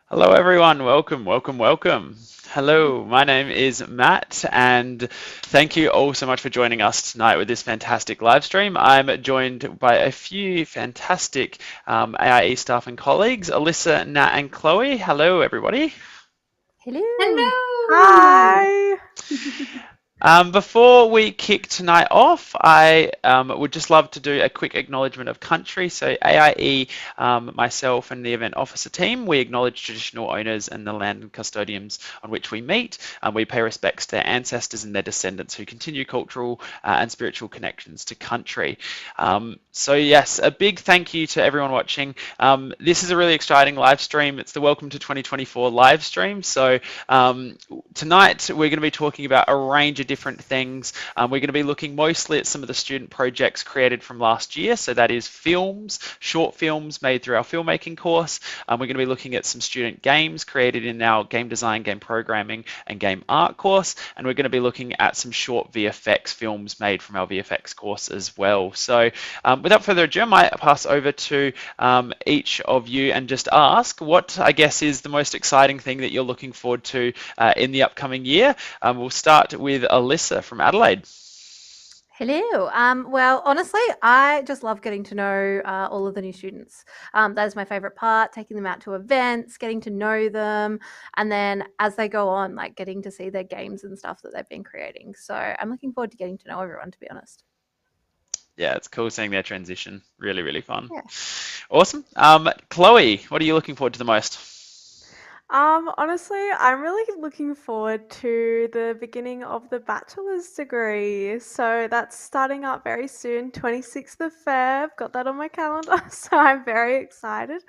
Hello, everyone. Welcome, welcome, welcome. Hello, my name is Matt, and thank you all so much for joining us tonight with this fantastic live stream. I'm joined by a few fantastic AIE staff and colleagues, Alyssa, Nat, and Chloe. Hello, everybody. Hello. Hi. Before we kick tonight off, I would just love to do a quick acknowledgement of country. So AIE, myself and the event officer team, we acknowledge traditional owners and the land and custodians on which we meet. We pay respects to their ancestors and their descendants who continue cultural and spiritual connections to country. So yes, a big thank you to everyone watching. This is a really exciting live stream. It's the Welcome to 2024 live stream. So tonight we're going to be talking about a range of different things. We're going to be looking mostly at some of the student projects created from last year. So that is films, short films made through our filmmaking course. We're going to be looking at some student games created in our game design, game programming, and game art course. And we're going to be looking at some short VFX films made from our VFX course as well. So without further ado, I might pass over to each of you and just ask what I guess is the most exciting thing that you're looking forward to in the upcoming year. We'll start with Alyssa from Adelaide. Hello. Well, honestly, I just love getting to know all of the new students. That is my favorite part, taking them out to events, getting to know them, and then as they go on, like getting to see their games and stuff that they've been creating. So I'm looking forward to getting to know everyone, to be honest. Yeah, it's cool seeing their transition. Really, really fun. Yeah. Awesome. Chloe, what are you looking forward to the most? Honestly, I'm really looking forward to the beginning of the bachelor's degree. So that's starting up very soon, 26th of Feb. Got that on my calendar, so I'm very excited.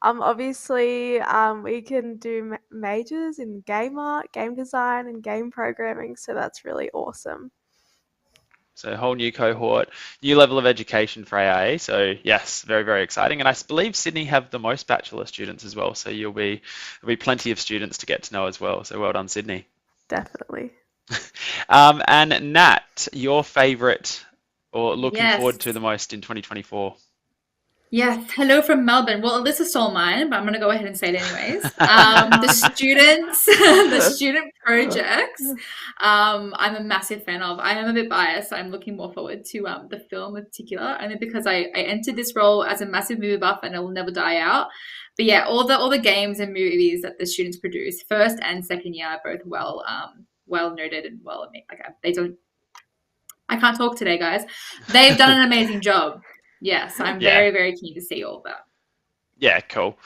Obviously, we can do majors in game art, game design, and game programming. So that's really awesome. So a whole new cohort, new level of education for AIE. So yes, very, very exciting. And I believe Sydney have the most bachelor students as well. So there'll be plenty of students to get to know as well. So well done, Sydney. Definitely. And Nat, your favorite or looking forward to Yes. the most in 2024? Yes. Hello from Melbourne. Well, Alyssa stole mine, but I'm going to go ahead and say it anyways. The students, the student projects, I'm a massive fan of. I am a bit biased, so I'm looking more forward to the film in particular, only because I entered this role as a massive movie buff and it will never die out. But yeah, all the games and movies that the students produce, first and second year, are both well noted and well made. Like I can't talk today, guys. They've done an amazing job. Yes, I'm Yeah. very, very keen to see all that. Yeah, cool.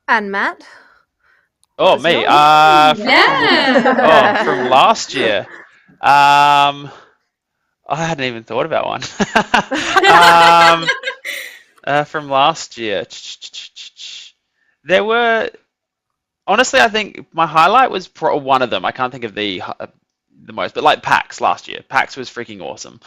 And Matt? Oh, What's me. yours? Yeah. From last year. I hadn't even thought about one. From last year. There were, honestly, I think my highlight was one of them. I can't think of the most, but like PAX last year. PAX was freaking awesome.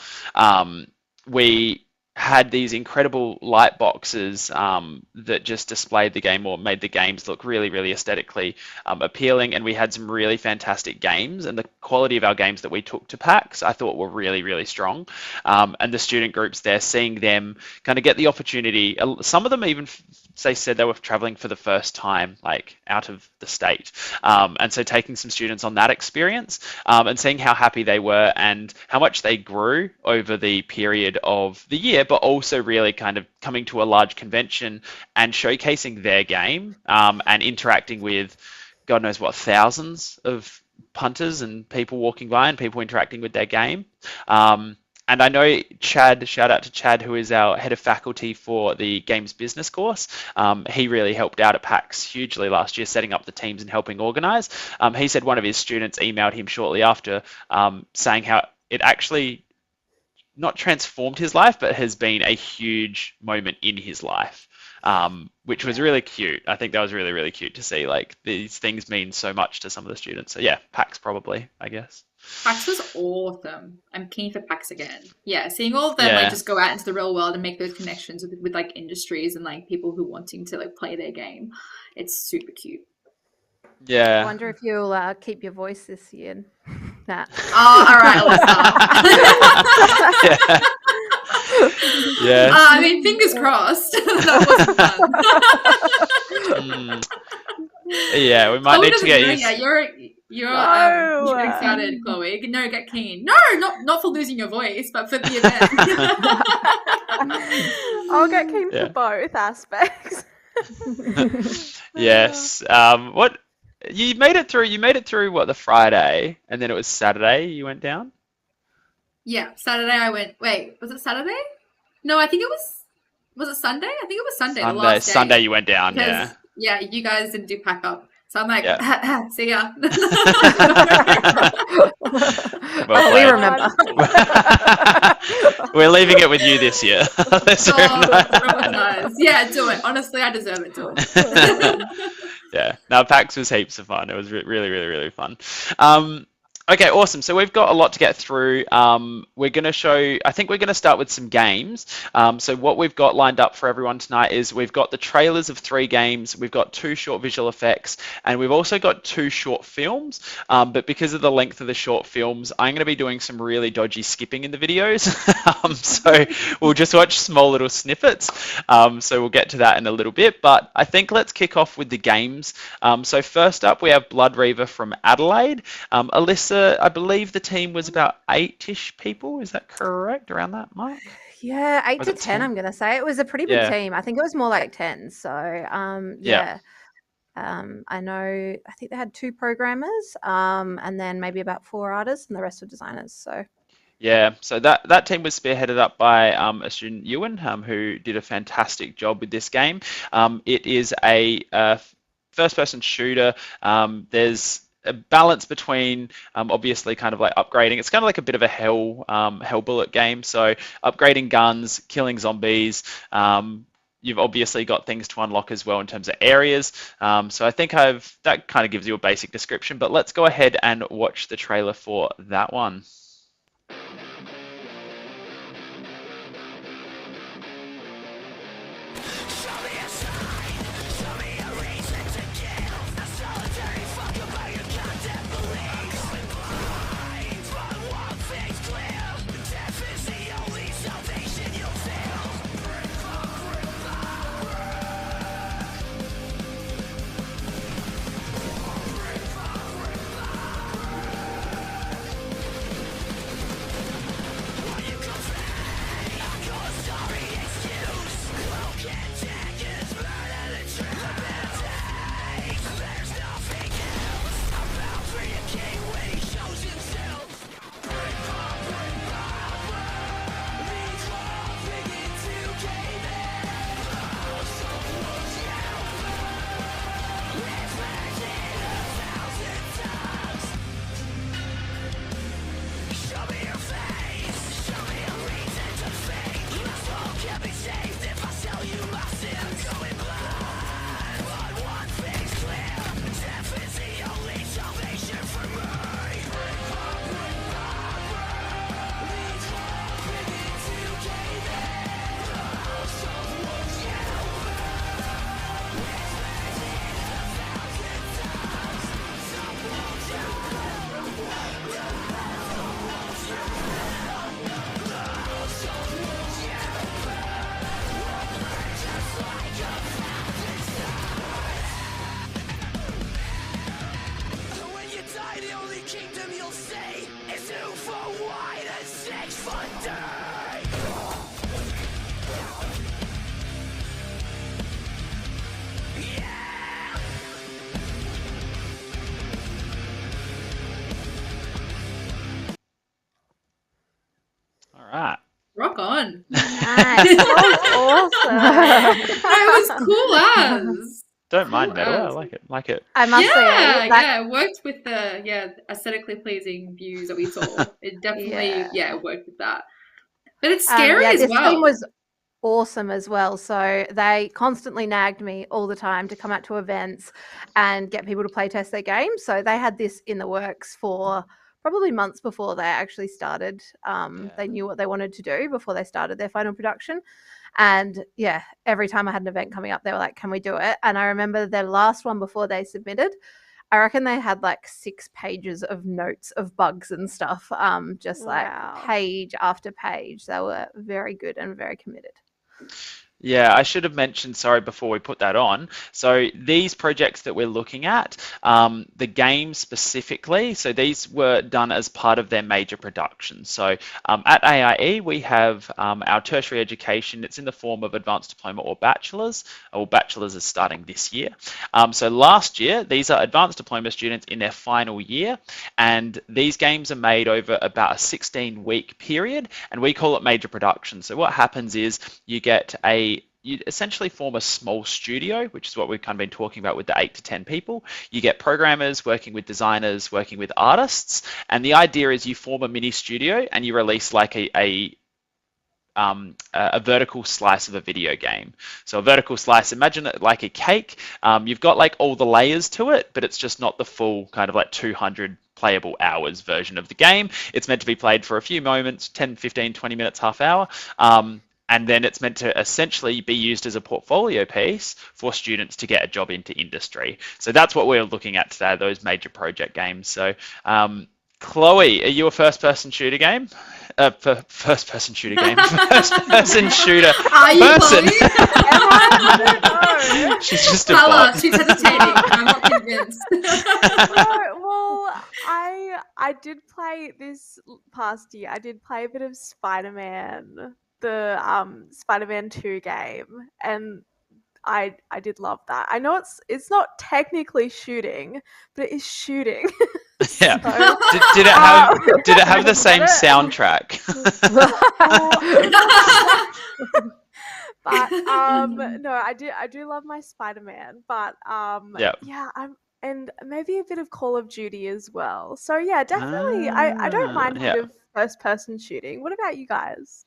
We had these incredible light boxes that just displayed the game or made the games look really, really aesthetically appealing. And we had some really fantastic games, and the quality of our games that we took to PAX, I thought were really, really strong. And the student groups there, seeing them kind of get the opportunity, some of them even they said they were traveling for the first time, like out of the state. And so taking some students on that experience and seeing how happy they were and how much they grew over the period of the year, but also really kind of coming to a large convention and showcasing their game and interacting with God knows what, thousands of punters and people walking by and people interacting with their game. And I know Chad, shout out to Chad, who is our head of faculty for the games business course. He really helped out at PAX hugely last year, setting up the teams and helping organize. He said one of his students emailed him shortly after saying how it actually not transformed his life, but has been a huge moment in his life, which was really cute. I think that was really, really cute to see. Like these things mean so much to some of the students. So yeah, PAX probably, I guess. PAX was awesome. I'm keen for PAX again. Yeah, seeing all of them like just go out into the real world and make those connections with like industries and like people who wanting to like play their game. It's super cute. Yeah. I wonder if you'll keep your voice this year, Nat. Oh, all right, Alyssa. Yeah. I mean, fingers crossed. That wasn't fun. Yeah, we might Chloe need to doesn't get know you. yet. You're No. get excited, Chloe. No, get keen. No, not for losing your voice, but for the event. I'll get keen Yeah. for both aspects. Yes. What you made it through? You made it through what, the Friday, and then it was Saturday you went down. Yeah, Saturday I went. Wait, was it Saturday? No, I think it was. Was it Sunday? I think it was Sunday. The last day. Sunday you went down. Because, Yeah. you guys didn't do pack up. So I'm like, Yeah. see ya. Well we played. remember. We're leaving it with you this year. Let's Oh, remember. nice. Yeah, do it. Honestly, I deserve it. Do it. Yeah. No, PAX was heaps of fun. It was really, really, really fun. Okay, awesome. So we've got a lot to get through. We're going to I think we're going to start with some games. So what we've got lined up for everyone tonight is we've got the trailers of 3 games, we've got 2 short visual effects, and we've also got 2 short films. But because of the length of the short films, I'm going to be doing some really dodgy skipping in the videos. So we'll just watch small little snippets. So we'll get to that in a little bit. But I think let's kick off with the games. So first up, we have Blood Reaver from Adelaide. Alyssa, I believe the team was about 8-ish people. Is that correct? Around that mark? Yeah, 8 Was to it 10, 10? I'm going to say. It was a pretty big Yeah. team. I think it was more like 10. So, Yeah. I know, I think they had 2 programmers and then maybe about 4 artists and the rest were designers. So, Yeah, so that team was spearheaded up by a student, Ewan, who did a fantastic job with this game. It is a first-person shooter. There's a balance between obviously kind of like upgrading. It's kind of like a bit of a hell bullet game. So upgrading guns, killing zombies. You've obviously got things to unlock as well in terms of areas. So I think that kind of gives you a basic description. But let's go ahead and watch the trailer for that one. All right. Rock on. nice. That was awesome. That was cool as. Don't mind Cool metal. I as. like it. Like it. I must say, It worked with the aesthetically pleasing views that we saw. It definitely worked with that. But it's scary as this well. team was awesome as well. So they constantly nagged me all the time to come out to events and get people to play test their games. So they had this in the works for probably months before they actually started. They knew what they wanted to do before they started their final production. And yeah, every time I had an event coming up, they were like, can we do it? And I remember their last one before they submitted, I reckon they had like 6 pages of notes of bugs and stuff, just like page after page. They were very good and very committed. Yeah, I should have mentioned, sorry, before we put that on. So these projects that we're looking at, the games specifically, so these were done as part of their major production. So at AIE, we have our tertiary education. It's in the form of advanced diploma or bachelor's. Well, bachelor's is starting this year. So last year, these are advanced diploma students in their final year, and these games are made over about a 16-week period, and we call it major production. So what happens is you essentially form a small studio, which is what we've kind of been talking about with the 8 to 10 people. You get programmers working with designers, working with artists, and the idea is you form a mini studio and you release like a vertical slice of a video game. So a vertical slice, imagine it like a cake. You've got like all the layers to it, but it's just not the full kind of like 200 playable hours version of the game. It's meant to be played for a few moments, 10, 15, 20 minutes, half hour. And then it's meant to essentially be used as a portfolio piece for students to get a job into industry. So that's what we're looking at today, those major project games. So Chloe, are you a first-person shooter game? First-person shooter game. First-person shooter Are you person. Chloe? I don't know. She's just a Tell bot. her, she's hesitating. I'm not convinced. No, well, I did play this past year. I did play a bit of Spider-Man, the Spider-Man 2 game, and I did love that. I know it's not technically shooting, but it is shooting. Yeah. So, Did it have the same soundtrack? but no, I do love my Spider-Man, but Yeah. yeah, and maybe a bit of Call of Duty as well. So yeah, definitely I don't mind a yeah. bit of first-person shooting. What about you guys?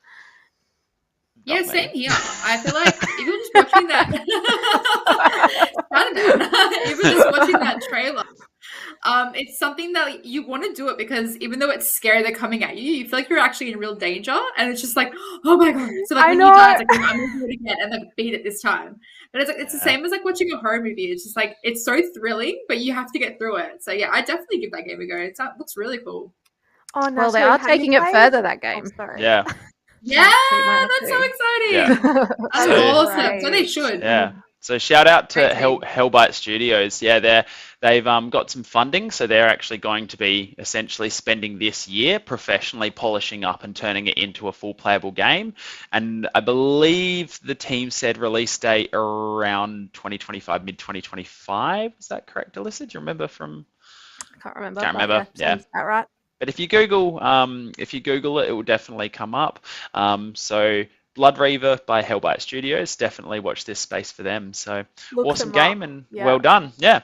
Yeah, Not me. same here. I feel like even just watching that, even just watching that trailer, it's something that you want to do it because even though it's scary, they're coming at you. You feel like you're actually in real danger, and it's just like, oh my god! So like I when know. you die, it's like I'm gonna do it again and like beat it this time. But it's like it's the same as like watching a horror movie. It's just like it's so thrilling, but you have to get through it. So yeah, I definitely give that game a go. It looks really cool. Oh, Well, they Natalie, are have you taking it played- further, that Oh, game. sorry. Yeah. Yeah, Pretty much that's so too. exciting. Yeah. That's So- awesome. So they should. Yeah. So shout out to Great Hell team. Byte Studios. Yeah, they've got some funding, so they're actually going to be essentially spending this year professionally polishing up and turning it into a full playable game. And I believe the team said release date around 2025, mid 2025. Is that correct, Alyssa? Do you remember from? Can't remember. Can't but remember, yeah. sounds about right. But if you Google it, it will definitely come up. So Blood Reaver by Hell Byte Studios, definitely watch this space for them. So Look awesome them game up. and Yeah. well done. Yeah.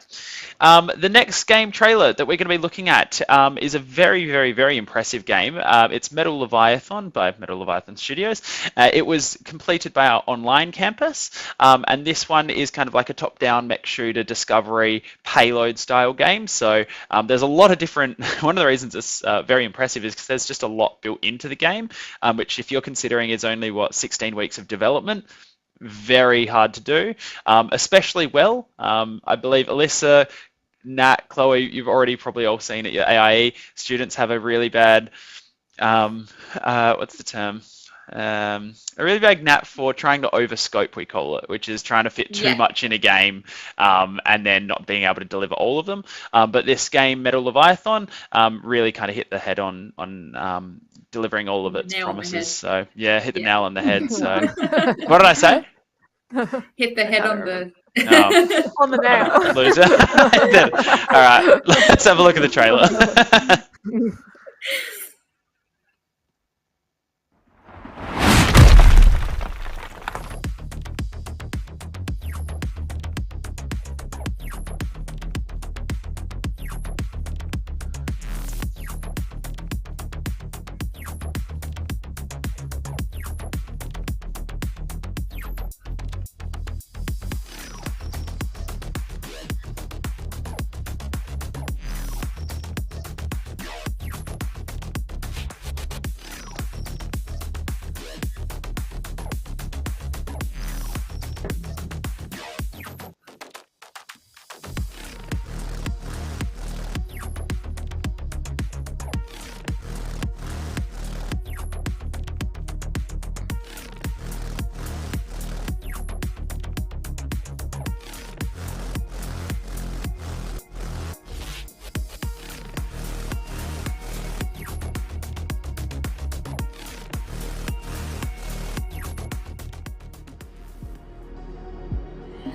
The next game trailer that we're going to be looking at is a very, very, very impressive game. It's Metal Leviathan by Metal Leviathan Studios. It was completed by our online campus, and this one is kind of like a top-down mech shooter discovery payload style game. So there's a lot of different. One of the reasons it's very impressive is because there's just a lot built into the game, which if you're considering is only 16 weeks of development. Very hard to do, especially well. I believe Alyssa, Nat, Chloe, you've already probably all seen it. Your AIE students have a really bad, what's the term? A really bad knack for trying to overscope, we call it, which is trying to fit too Yeah. much in a game and then not being able to deliver all of them. But this game, Metal Leviathan, really kind of hit the head on delivering all of its Nail on the promises. head. So yeah, hit the Yeah. nail on the head. So what did I say? Hit the head on the. Oh. On the nail. Loser. All right, let's have a look at the trailer.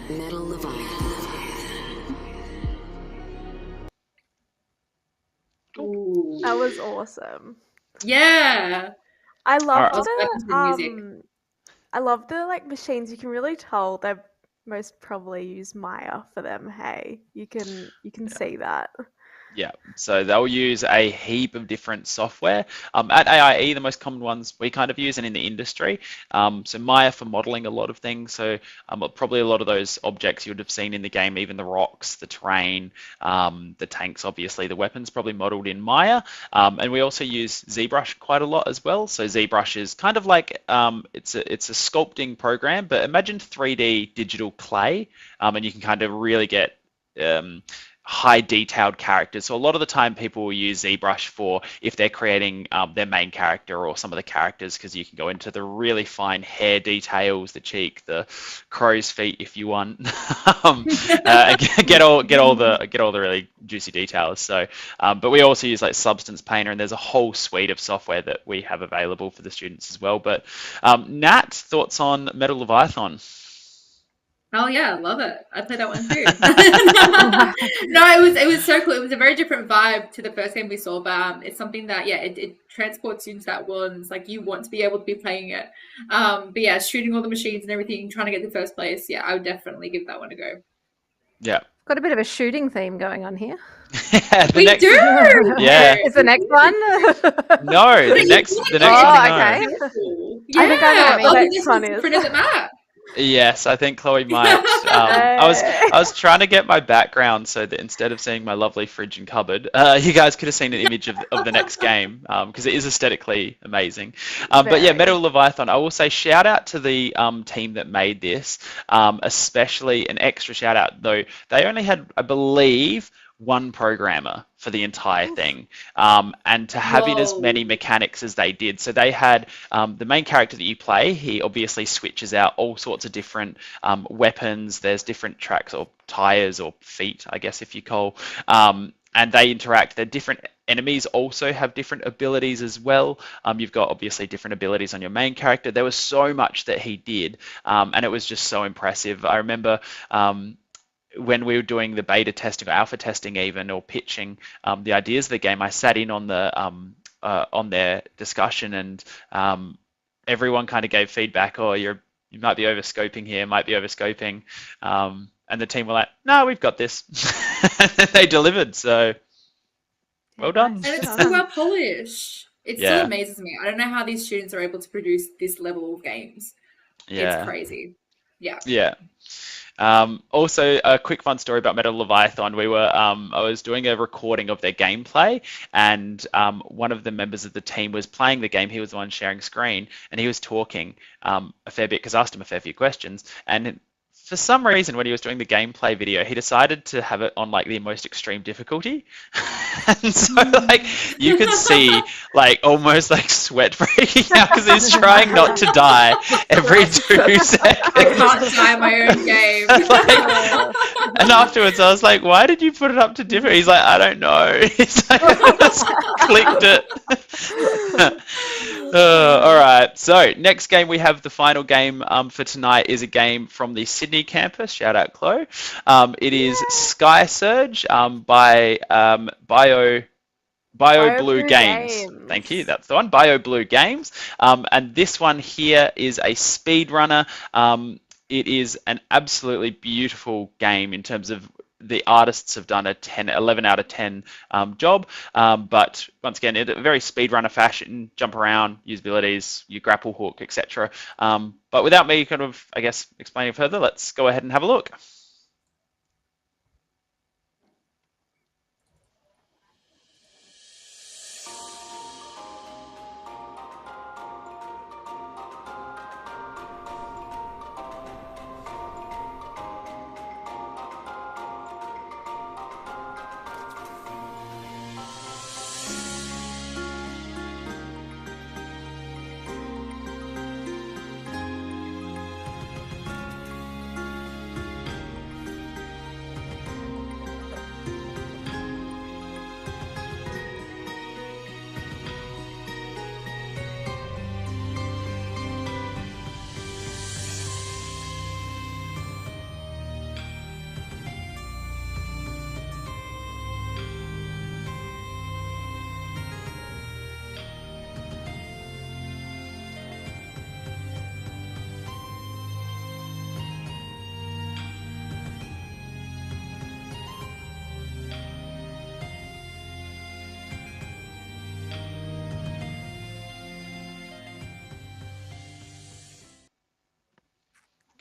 Metal Leviathan. Ooh. That was awesome. Yeah. I love Alright. I love the like machines. You can really tell they most probably use Maya for them. Hey, you can see that. Yeah, so they'll use a heap of different software. At AIE, the most common ones we kind of use and in the industry. So Maya for modeling a lot of things. So probably a lot of those objects you would have seen in the game, even the rocks, the terrain, the tanks, obviously, the weapons probably modeled in Maya. And we also use ZBrush quite a lot as well. So ZBrush is kind of like, it's a sculpting program, but imagine 3D digital clay, and you can kind of really get high detailed characters. So a lot of the time people will use ZBrush for if they're creating their main character or some of the characters, because you can go into the really fine hair details, the cheek, the crow's feet if you want, and get all the really juicy details. So, but we also use like Substance Painter, and there's a whole suite of software that we have available for the students as well. But Nat, thoughts on Metal Leviathan? Oh yeah, love it. I played that one too. No, it was so cool. It was a very different vibe to the first game we saw, but it's something that it transports you into that world, and it's like you want to be able to be playing it. But yeah, shooting all the machines and everything, trying to get the first place. Yeah, I would definitely give that one a go. Yeah. Got a bit of a shooting theme going on here. Yeah, We do. Yeah. Is the next one? No, the next one. okay. Yeah, I think I know what the next this one is is. different, isn't it? Yes, I think Chloe might. I was trying to get my background so that instead of seeing my lovely fridge and cupboard, you guys could have seen an image of the next game, because it is aesthetically amazing. But yeah, Metal Leviathan. I will say shout out to the team that made this, especially an extra shout out though. They only had, I believe, one programmer for the entire thing, and to have in as many mechanics as they did. So they had the main character that you play, he obviously switches out all sorts of different weapons. There's different tracks or tires or feet, I guess if you call, and they interact. They're different. Enemies also have different abilities as well. You've got obviously different abilities on your main character. There was so much that he did, and it was just so impressive. I remember when we were doing the beta testing or alpha testing even, or pitching the ideas of the game, I sat in on the on their discussion, and everyone kind of gave feedback. Oh, you might be overscoping here, might be overscoping, and the team were like, "No, we've got this." They delivered, so well done. And it's so well polished. It still amazes me. I don't know how these students are able to produce this level of games. Yeah, it's crazy. Yeah. Yeah. Also, a quick fun story about Metal Leviathan. We were, I was doing a recording of their gameplay, and one of the members of the team was playing the game. He was the one sharing screen, and he was talking a fair bit because I asked him a fair few questions. And for some reason, when he was doing the gameplay video, he decided to have it on like the most extreme difficulty. And so like you could see like almost like sweat breaking out because he's trying not to die every 2 seconds. I can't die my own game. And afterwards I was like, why did you put it up to different? He's like, I don't know. He's like, I just clicked it. All right, so next game we have the final game for tonight is a game from the Sydney campus. Shout out, Chloe. It is Skysurge by Bio Blue Games. Thank you, that's the one. Bio Blue Games. And this one here is a speedrunner. It is an absolutely beautiful game in terms of the artists have done a 11 out of 10 job, but once again, in a very speedrunner fashion, jump around, use abilities, you grapple hook, etc. But without me kind of, I guess, explaining further, let's go ahead and have a look.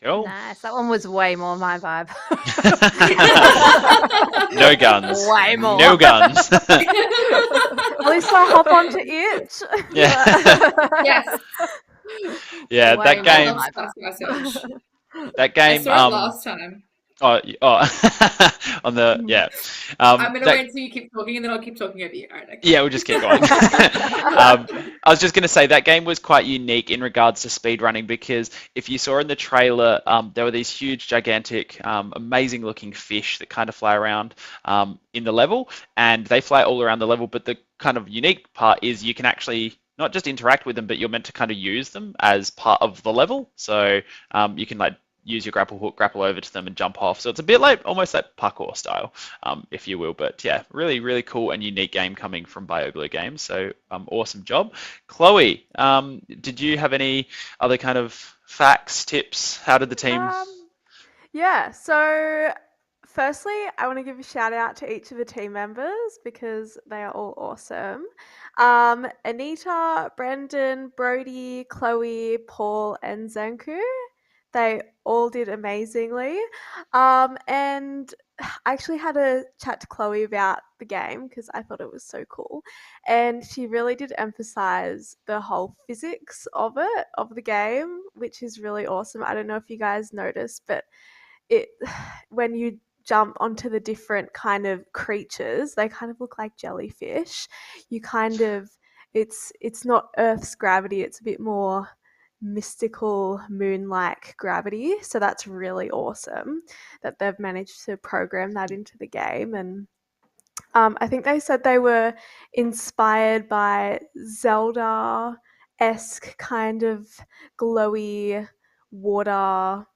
Cool. Nice. That one was way more my vibe. No guns. Way more. No guns. At least I hop onto it. Yeah. Yes, Yeah, Way that more game. my Skysurge. That I game. saw it last time. Oh, on the yeah. I'm gonna that- wait until you keep talking, and then I'll keep talking over you. All right. Okay. Yeah, we'll just keep going. I was just going to say that game was quite unique in regards to speedrunning because if you saw in the trailer, there were these huge, gigantic, amazing-looking fish that kind of fly around in the level, and they fly all around the level. But the kind of unique part is you can actually not just interact with them, but you're meant to kind of use them as part of the level. So you can like use your grapple hook, grapple over to them and jump off. So it's a bit like almost like parkour style, if you will. But yeah, really, really cool and unique game coming from BioGlue Games. So awesome job. Chloe, did you have any other kind of facts, tips? How did the team? Yeah, so firstly, I want to give a shout out to each of the team members because they are all awesome. Anita, Brendan, Brody, Chloe, Paul, and Zanku. They all did amazingly. And I actually had a chat to Chloe about the game because I thought it was so cool. And she really did emphasize the whole physics of it, of the game, which is really awesome. I don't know if you guys noticed, but it when you jump onto the different kind of creatures, they kind of look like jellyfish. You kind of it's not Earth's gravity, it's a bit more mystical moon-like gravity. So that's really awesome that they've managed to program that into the game. And I think they said they were inspired by Zelda-esque kind of glowy water,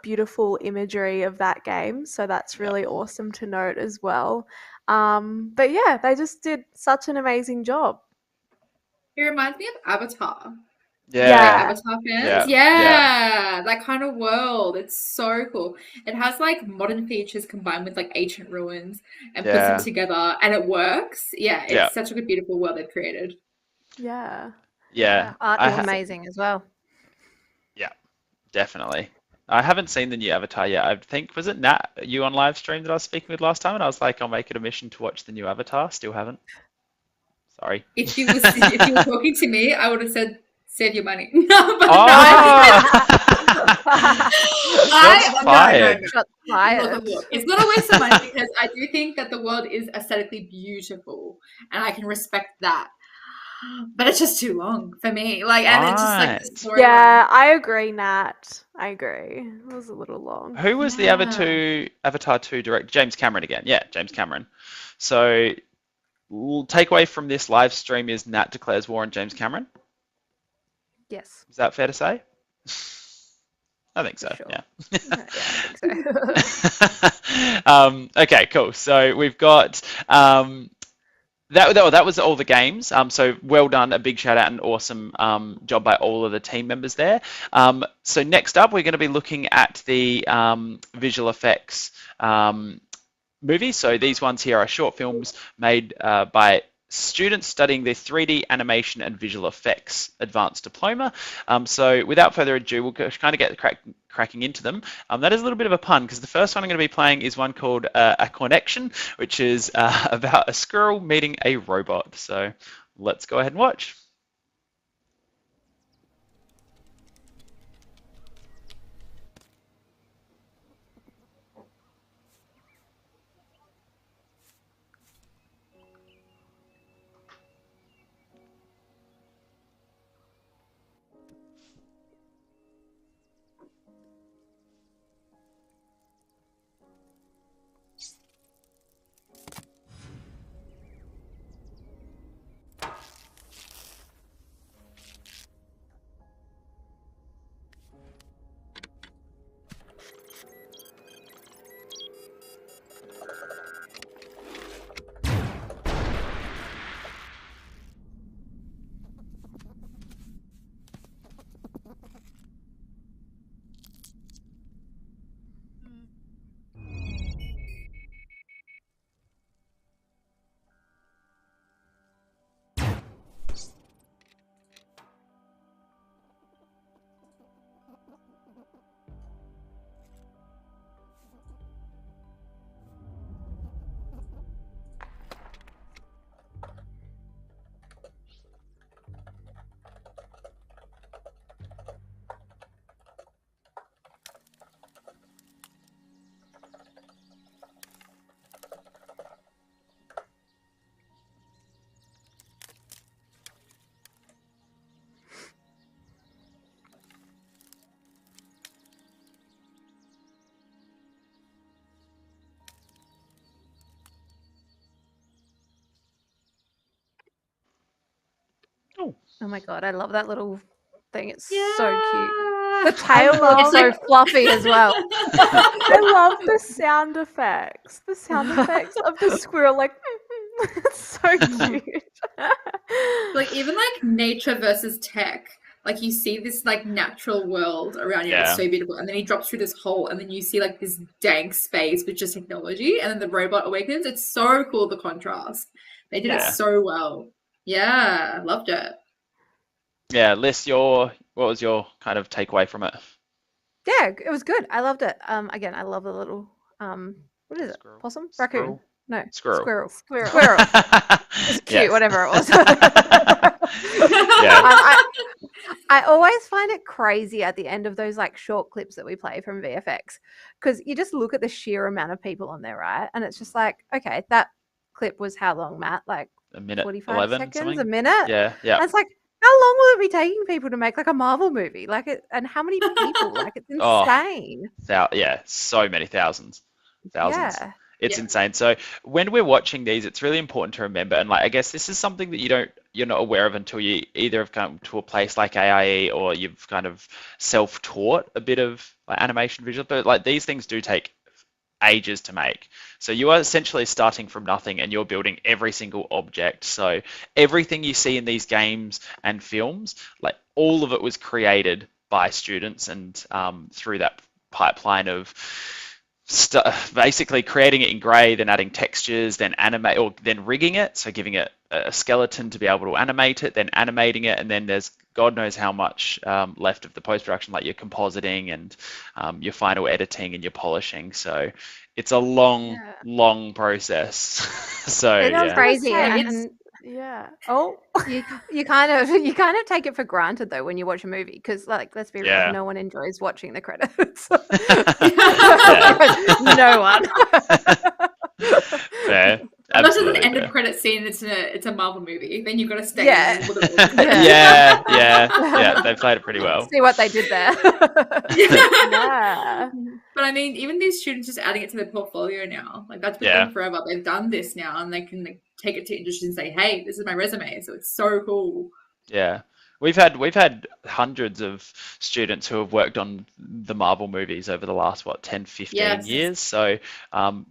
beautiful imagery of that game. So that's really awesome to note as well. But yeah, they just did such an amazing job. It reminds me of Avatar. Yeah. Avatar Yeah. fans? Yeah, that kind of world. It's so cool. It has like modern features combined with like ancient ruins and puts them together and it works. Yeah, it's such a good, beautiful world they've created. Yeah. Yeah. Art is amazing as well. Yeah, definitely. I haven't seen the new Avatar yet. I think, was it Nat, you on live stream that I was speaking with last time? And I was like, I'll make it a mission to watch the new Avatar. Still haven't. Sorry. If you were talking to me, I would have said, save your money. No, but Shots fired. Shots fired. It's not a waste of money because I do think that the world is aesthetically beautiful and I can respect that. But it's just too long for me. Like, and it's just like the story. Yeah, I agree, Nat. I agree. It was a little long. Who was the Avatar 2 director? James Cameron again. Yeah, James Cameron. So takeaway from this live stream is Nat declares war on James Cameron. Yes. Is that fair to say? I think so. Sure. Yeah. I think so. Okay, cool. So we've got that was all the games. So well done. A big shout out and awesome job by all of the team members there. So next up, we're going to be looking at the visual effects movies. So these ones here are short films made by students studying their 3D animation and visual effects advanced diploma. So without further ado, we'll kind of get cracking into them. That is a little bit of a pun because the first one I'm going to be playing is one called Accornection, which is about a squirrel meeting a robot. So let's go ahead and watch. Oh my god, I love that little thing. It's Yeah. so cute. The tail love- looks so fluffy as well. I love the sound effects. The sound effects of the squirrel, like it's so cute. Like even like nature versus tech. Like you see this like natural world around you, and Yeah. it's so beautiful, and then he drops through this hole, and then you see like this dank space with just technology, and then the robot awakens. It's so cool, the contrast. They did it Yeah. so well. Yeah, loved it. Yeah, Liz, what was your kind of takeaway from it? Yeah, it was good. I loved it. Again, I love the little what is it? Squirrel. Possum? Squirrel? Raccoon? No. Squirrel. Squirrel. Squirrel. Squirrel. It's cute, Yes. whatever it was. Yeah. I always find it crazy at the end of those like short clips that we play from VFX, because you just look at the sheer amount of people on there, right? And it's just like, okay, that clip was how long, Matt? Like A minute 45 11 seconds, something? a minute? Yeah, yeah. And it's like, how long will it be taking people to make like a Marvel movie? Like it, and how many people? Like it's Oh. insane. Yeah, so many thousands. Yeah. It's Yeah. insane. So when we're watching these, it's really important to remember, and like I guess this is something that you're not aware of until you either have come to a place like AIE or you've kind of self-taught a bit of like animation visual, but like these things do take ages to make. So you are essentially starting from nothing and you're building every single object. So everything you see in these games and films, like all of it was created by students and through that pipeline of basically creating it in grey, then adding textures, then animate, or then rigging it, so giving it a skeleton to be able to animate it, then animating it, and then there's God knows how much left of the post-production, like your compositing and your final editing and your polishing. So it's a long process. So It sounds yeah. crazy. say, And Yeah. Oh. you kind of take it for granted though when you watch a movie, because like let's be real, Yeah. no one enjoys watching the credits. Yeah. No one. Fair. Unless it's an Absolutely end fair. of credit scene, it's a Marvel movie. Then you've got to stay. Yeah. in with it. Yeah, they played it pretty well. See what they did there. Yeah. But I mean, even these students just adding it to their portfolio now. Like that's been Yeah. done forever. They've done this now, and they can like, take it to industry and say, "Hey, this is my resume." So it's so cool. Yeah. We've had hundreds of students who have worked on the Marvel movies over the last 10, 15 Yes. years. So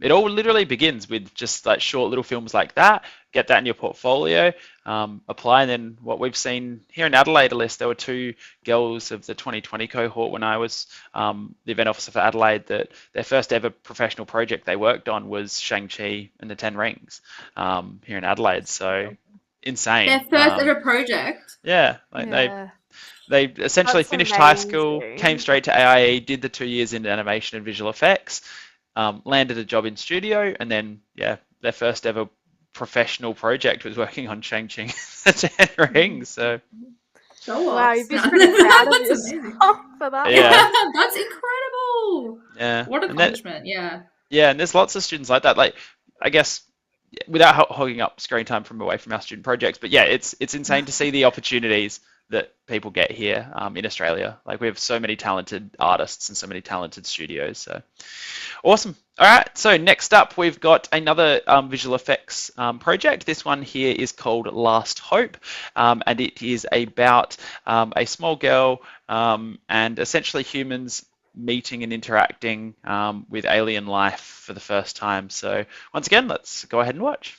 it all literally begins with just like short little films like that. Get that in your portfolio, apply, and then what we've seen here in Adelaide, Alyssa, there were 2 girls of the 2020 cohort when I was the event officer for Adelaide, that their first ever professional project they worked on was Shang-Chi and the Ten Rings here in Adelaide. So insane. Their first ever project. Yeah, like they essentially That's finished high school, amazing. came straight to AIE, did the 2 years in animation and visual effects, landed a job in studio, and then their first ever professional project was working on Shang-Chi and the Ten Rings. So Show Wow, off. you'd be pretty proud of That's amazing. yourself for that. Yeah. That's incredible. yeah, What an and that- accomplishment. Yeah. yeah, and there's lots of students like that. Like I guess without hogging up screen time from away from our student projects, but yeah, it's insane to see the opportunities that people get here in Australia. Like we have so many talented artists and so many talented studios. So awesome. All right. So next up, we've got another visual effects project. This one here is called Last Hope, and it is about a small girl and essentially humans meeting and interacting with alien life for the first time. So once again, let's go ahead and watch.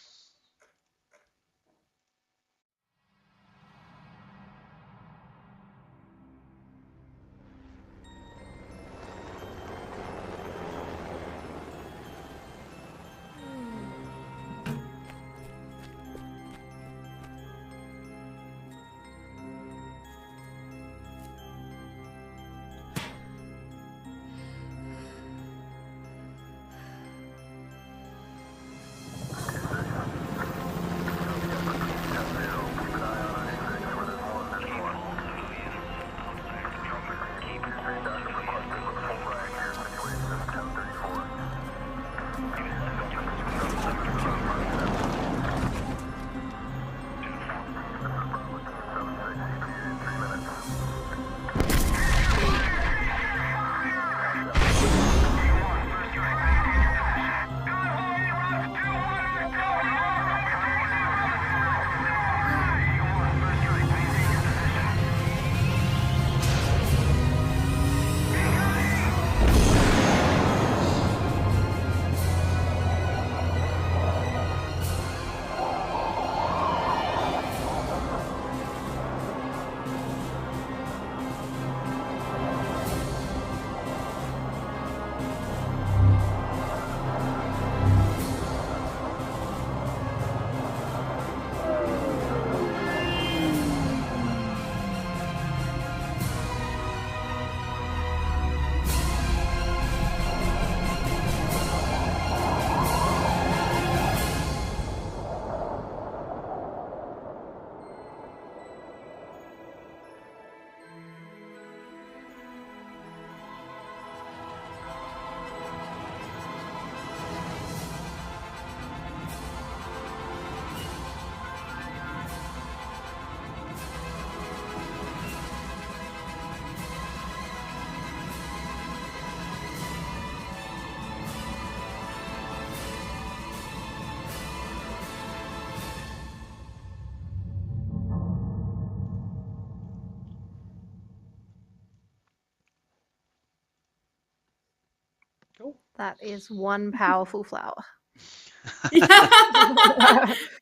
Cool. That is one powerful flower.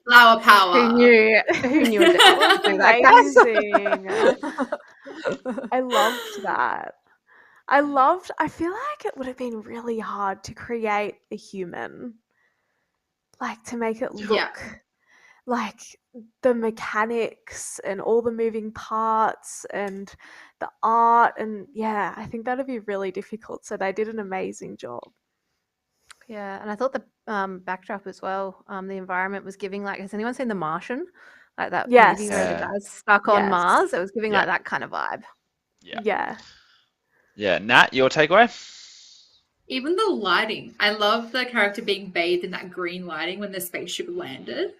Flower power. Who knew? Who knew Adele would do that, guys? Amazing. I loved that. I feel like it would have been really hard to create a human, like to make it look Yeah. like the mechanics and all the moving parts and the art. And yeah, I think that'd be really difficult. So they did an amazing job. Yeah, and I thought the backdrop as well, the environment was giving like, has anyone seen The Martian? Like that Yes. movie where the Yeah. guy's stuck on Yes. Mars. It was giving Yeah. like that kind of vibe. Yeah. Yeah. Yeah. Nat, your takeaway? Even the lighting. I love the character being bathed in that green lighting when the spaceship landed,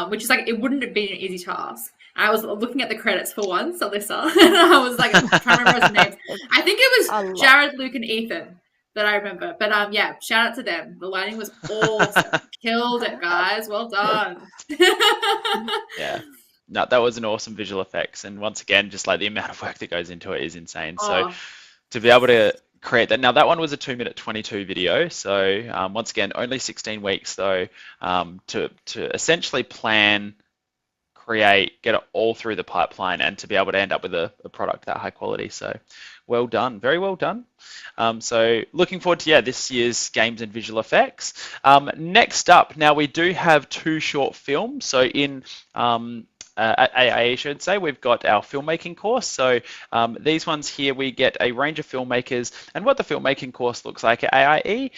which is like, it wouldn't have been an easy task. I was looking at the credits for once, Alyssa, and I was like, I'm trying to remember his names. I think it I was love- Jared, Luke, and Ethan that I remember. But yeah, shout out to them. The lighting was awesome. Killed it, guys. Well done. Yeah. No, that was an awesome visual effects. And once again, just like the amount of work that goes into it is insane. So Oh, to be able to create that. Now that one was a 2-minute 22 video. So once again, only 16 weeks though, to essentially plan, create, get it all through the pipeline and to be able to end up with a product that high quality. So well done, very well done. So looking forward to this year's games and visual effects. Next up, now we do have 2 short films. So in at AIE, I should say, we've got our filmmaking course. So these ones here, we get a range of filmmakers, and what the filmmaking course looks like at AIE.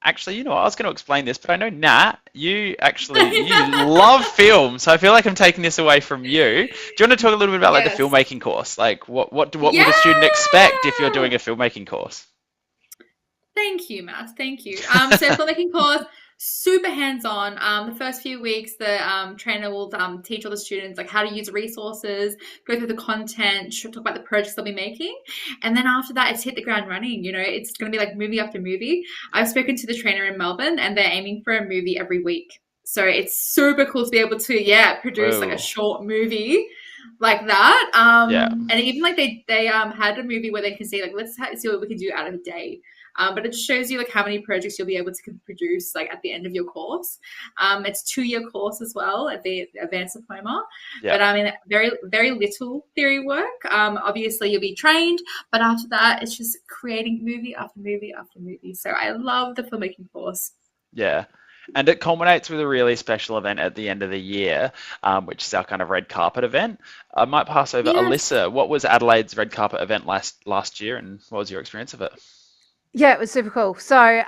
Actually, you know what, I was going to explain this, but I know, Nat, you love film, so I feel like I'm taking this away from you. Do you want to talk a little bit about like the Yes. filmmaking course? Like what would a student expect if you're doing a filmmaking course? Thank you, Matt. Thank you. So filmmaking course, super hands-on. The first few weeks, the trainer will teach all the students like how to use resources, go through the content, talk about the projects they'll be making, and then after that, it's hit the ground running. You know, it's going to be like movie after movie. I've spoken to the trainer in Melbourne, and they're aiming for a movie every week. So it's super cool to be able to produce like Whoa. a short movie like that. And even like they had a movie where they can say like, let's see what we can do out of a day. But it just shows you like how many projects you'll be able to produce like at the end of your course. It's a 2-year course as well at the advanced diploma. Yeah. But I mean, very, very little theory work. Obviously you'll be trained, but after that, it's just creating movie after movie after movie. So I love the filmmaking course. Yeah. And it culminates with a really special event at the end of the year, which is our kind of red carpet event. I might pass over Yes. Alyssa. What was Adelaide's red carpet event last year, and what was your experience of it? Yeah, it was super cool. So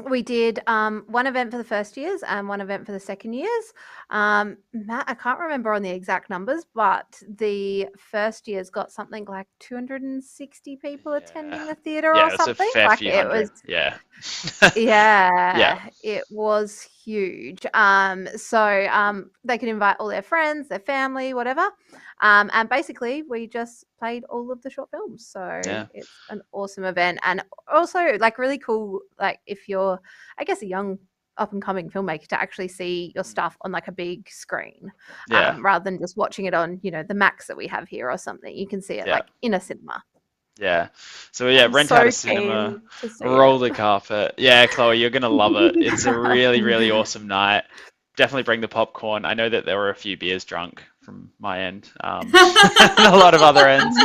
we did one event for the first years and one event for the second years. Matt, I can't remember on the exact numbers, but the first year's got something like 260 people attending the theatre Yeah, or it's something. a fair Like few it hundred. was, Yeah. yeah, it was huge. So they could invite all their friends, their family, whatever. And basically we just played all of the short films. So it's an awesome event, and also like really cool, like if you're, I guess, a young up and coming filmmaker, to actually see your stuff on like a big screen, rather than just watching it on, you know, the Macs that we have here or something. You can see it like in a cinema. Yeah. So rent out a cinema, roll the carpet. Yeah, Chloe, you're gonna love it. It's a really, really awesome night. Definitely bring the popcorn. I know that there were a few beers drunk from my end, and a lot of other ends.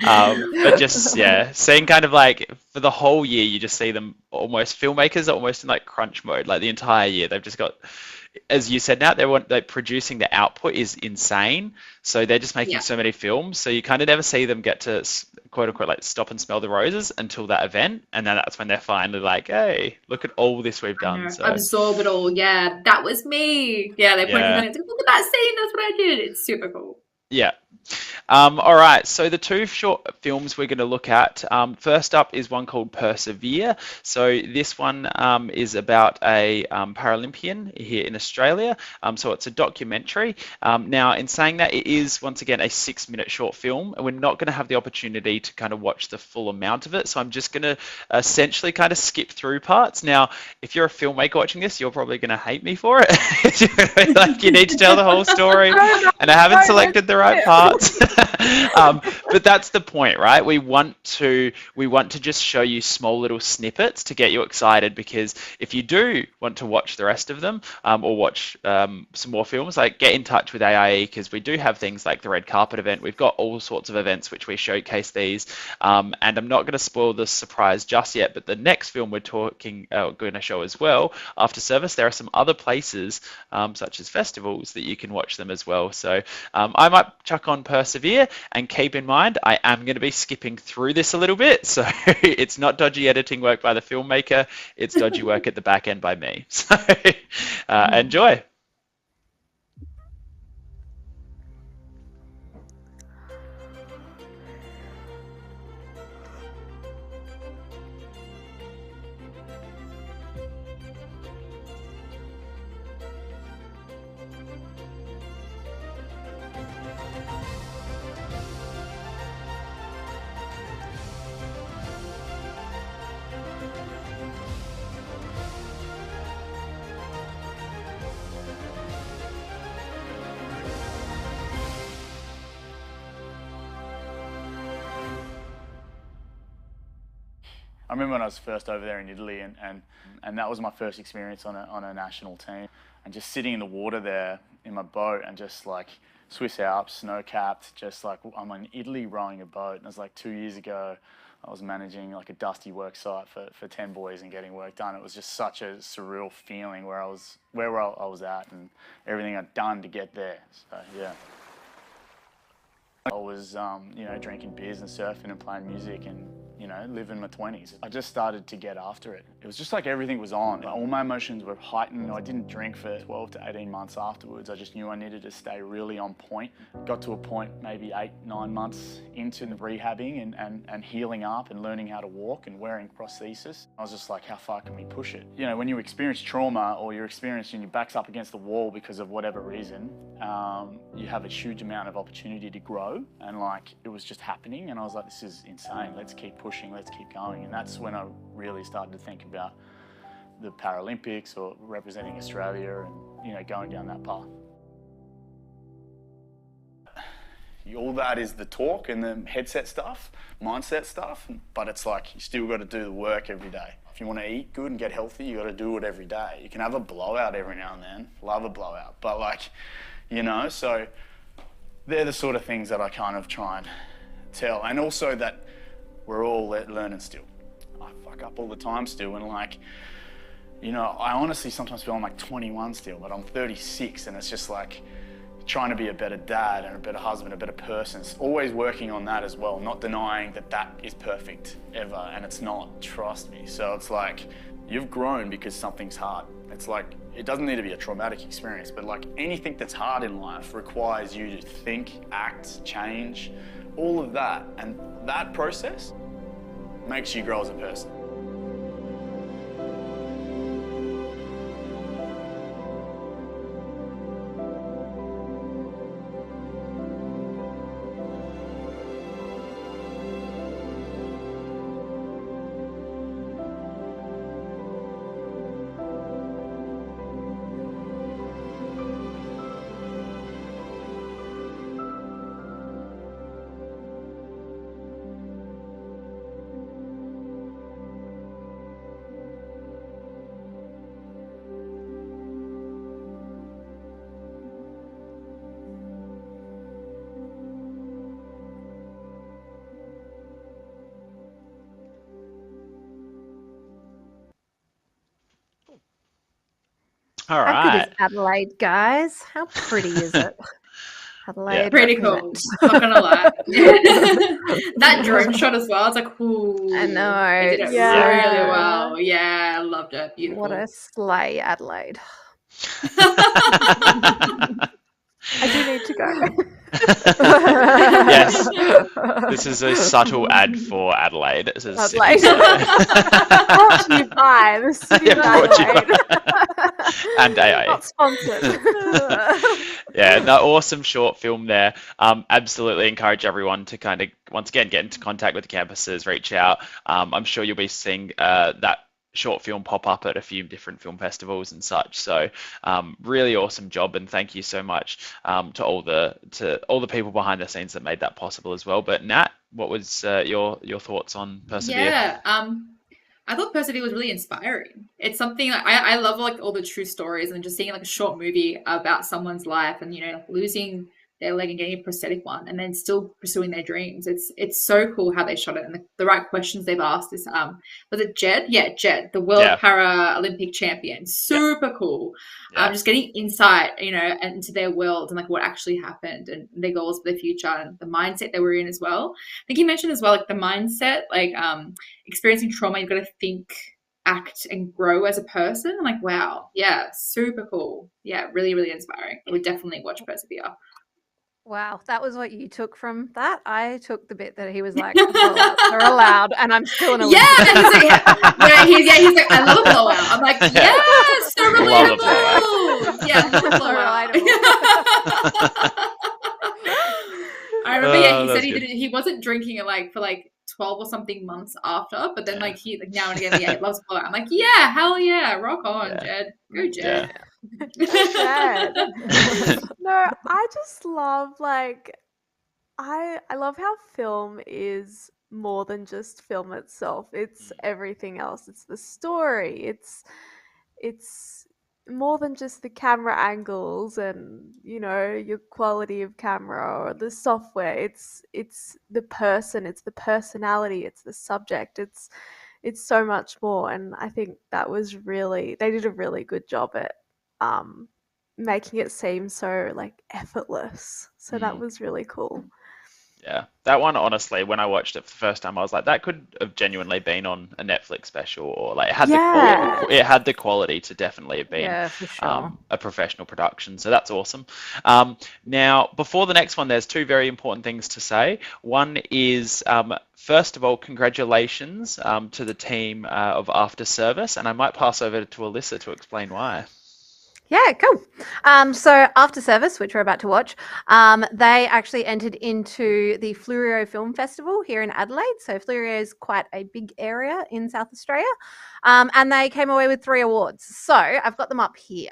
But just seeing kind of like for the whole year, you just see them filmmakers are almost in like crunch mode, like the entire year. They've just got, as you said, now they're producing, the output is insane. So they're just making so many films. So you kind of never see them get to quote unquote like stop and smell the roses until that event, and then that's when they're finally like, hey, look at all this we've done. So absorb it all. Yeah, that was me. Yeah, they pointed at it. Look at that scene. That's what I did. It's super cool. Yeah. All right, so the 2 short films we're going to look at, first up is one called Persevere. So this one is about a Paralympian here in Australia. So it's a documentary. Now, in saying that, it is, once again, a 6-minute short film, and we're not going to have the opportunity to kind of watch the full amount of it. So I'm just going to essentially kind of skip through parts. Now, if you're a filmmaker watching this, you're probably going to hate me for it. Like, you need to tell the whole story, and I haven't selected the right parts. But that's the point, right? We want to just show you small little snippets to get you excited, because if you do want to watch the rest of them, or watch some more films, like, get in touch with AIE, because we do have things like the red carpet event. We've got all sorts of events which we showcase these, and I'm not going to spoil the surprise just yet, but the next film we're going to show as well after service, there are some other places, such as festivals, that you can watch them as well. So I might chuck on Persevere, and keep in mind I am going to be skipping through this a little bit, so it's not dodgy editing work by the filmmaker, it's dodgy work at the back end by me. So enjoy. I remember when I was first over there in Italy, and that was my first experience on a national team, and just sitting in the water there in my boat, and just like Swiss Alps, snow-capped, just like I'm in Italy rowing a boat. And it was like 2 years ago. I was managing like a dusty work site for 10 boys and getting work done. It was just such a surreal feeling where I was at, and everything I'd done to get there. So yeah. I was, drinking beers and surfing and playing music and, living my 20s. I just started to get after it. It was just like everything was on. All my emotions were heightened. I didn't drink for 12 to 18 months afterwards. I just knew I needed to stay really on point. Got to a point maybe 8-9 months into the rehabbing and healing up and learning how to walk and wearing prosthesis. I was just like, how far can we push it? When you experience trauma, or you're experiencing your back's up against the wall because of whatever reason, you have a huge amount of opportunity to grow, and like it was just happening, and I was like, this is insane, let's keep pushing, let's keep going. And that's when I really started to think about the Paralympics or representing Australia and going down that path. All that is the talk and the headset stuff, mindset stuff, but it's like you still got to do the work every day. If you want to eat good and get healthy, you got to do it every day. You can have a blowout every now and then, love a blowout, but like, so they're the sort of things that I kind of try and tell. And also that we're all learning still. I fuck up all the time still, and like, I honestly sometimes feel I'm like 21 still, but I'm 36, and it's just like trying to be a better dad and a better husband, a better person. It's always working on that as well, not denying that that is perfect ever, and it's not, trust me. So it's like, you've grown because something's hard. It's like, it doesn't need to be a traumatic experience, but like anything that's hard in life requires you to think, act, change, all of that. And that process makes you grow as a person. All How good right. is Adelaide, guys? How pretty is it? Adelaide. Pretty cool. represent. Not gonna lie. That drone shot as well. It's like, ooh. I know. They did it Yeah. really well. Yeah, I loved it. Beautiful. What a slay, Adelaide. I do need to go. Yes, this is a subtle ad for Adelaide. This is Adelaide. Brought to you by the city of Yeah, brought to you Adelaide. and AIE. Not sponsored. Yeah, no, awesome short film there. Absolutely encourage everyone to kind of, once again, get into contact with the campuses, reach out. I'm sure you'll be seeing that short film pop up at a few different film festivals and such. So really awesome job, and thank you so much to all the people behind the scenes that made that possible as well. But Nat, what was your thoughts on Persevere? Yeah, I thought Persevere was really inspiring. It's something I love, like all the true stories, and just seeing like a short movie about someone's life, and like, losing their leg and getting a prosthetic one, and then still pursuing their dreams. It's so cool how they shot it, and the right questions they've asked. Is was it Jed? Yeah, Jed, the World Paralympic champion. Super cool. Just getting insight, into their world and like what actually happened and their goals for the future and the mindset they were in as well. I think you mentioned as well, like the mindset, like experiencing trauma, you've got to think, act, and grow as a person. I'm like, wow, yeah, super cool. Yeah, really, really inspiring. I would definitely watch Persevere. Wow, that was what you took from that. I took the bit that he was like, blowouts are allowed, and I'm still an Olympic. He's like, I love a blowout. I'm like, yes, so relatable. Yeah, relatable. I remember, he said he wasn't drinking it for 12 or something months after, but then he now and again, he loves a blowout. I'm like, yeah, hell yeah, rock on, Jed. Go, Jed. Jed. No, I just love I love how film is more than just film itself. It's everything else. It's the story. It's more than just the camera angles and your quality of camera or the software. It's the person. It's the personality. It's the subject. It's so much more. And I think that was they did a really good job at making it seem so effortless. So that was really cool. Yeah, that one, honestly, when I watched it for the first time, I was like, that could have genuinely been on a Netflix special, or it had the quality to definitely have been for sure. A professional production. So that's awesome. Now, before the next one, there's two very important things to say. One is, first of all, congratulations to the team of After Service, and I might pass over to Alyssa to explain why. Yeah, cool. So After Service, which we're about to watch, they actually entered into the Fluorio Film Festival here in Adelaide. So Fluorio is quite a big area in South Australia. And they came away with 3 awards. So I've got them up here.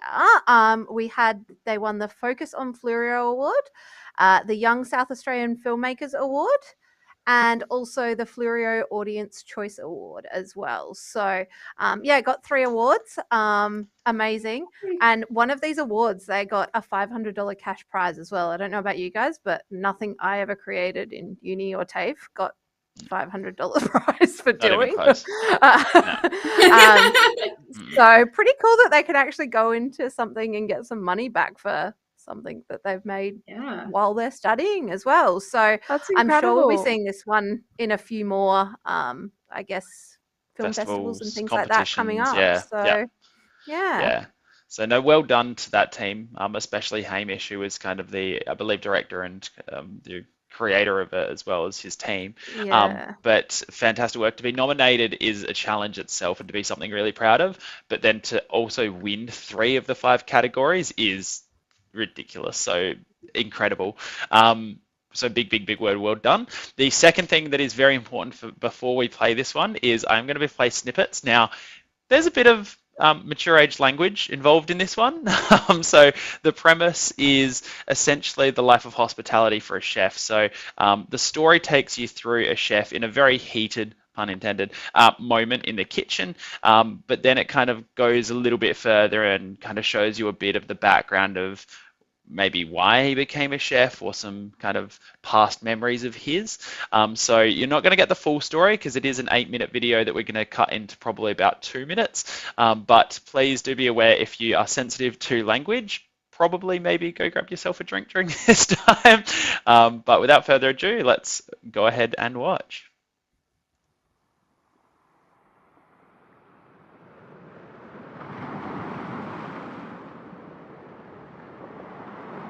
They won the Focus on Fluorio Award, the Young South Australian Filmmakers Award, and also the Fluorio Audience Choice Award as well. So, got 3 awards. Amazing. And one of these awards, they got a $500 cash prize as well. I don't know about you guys, but nothing I ever created in uni or TAFE got $500 prize for doing. So pretty cool that they can actually go into something and get some money back for something that they've made while they're studying as well. So I'm sure we'll be seeing this one in a few more, I guess, film festivals and things like that coming up. Yeah. So no, well done to that team, especially Hamish, who is kind of the, I believe, director and the creator of it as well as his team. But fantastic work. To be nominated is a challenge itself and to be something really proud of, but then to also win 3 of the 5 categories is ridiculous. So incredible. So big word, well done. The second thing that is very important before we play this one is I'm going to play snippets. Now, there's a bit of mature age language involved in this one. So the premise is essentially the life of hospitality for a chef. So the story takes you through a chef in a very heated, pun intended, moment in the kitchen, but then it kind of goes a little bit further and kind of shows you a bit of the background of maybe why he became a chef or some kind of past memories of his. So you're not going to get the full story because it is an 8-minute video that we're going to cut into probably about 2 minutes. But please do be aware, if you are sensitive to language, probably maybe go grab yourself a drink during this time. But without further ado, let's go ahead and watch.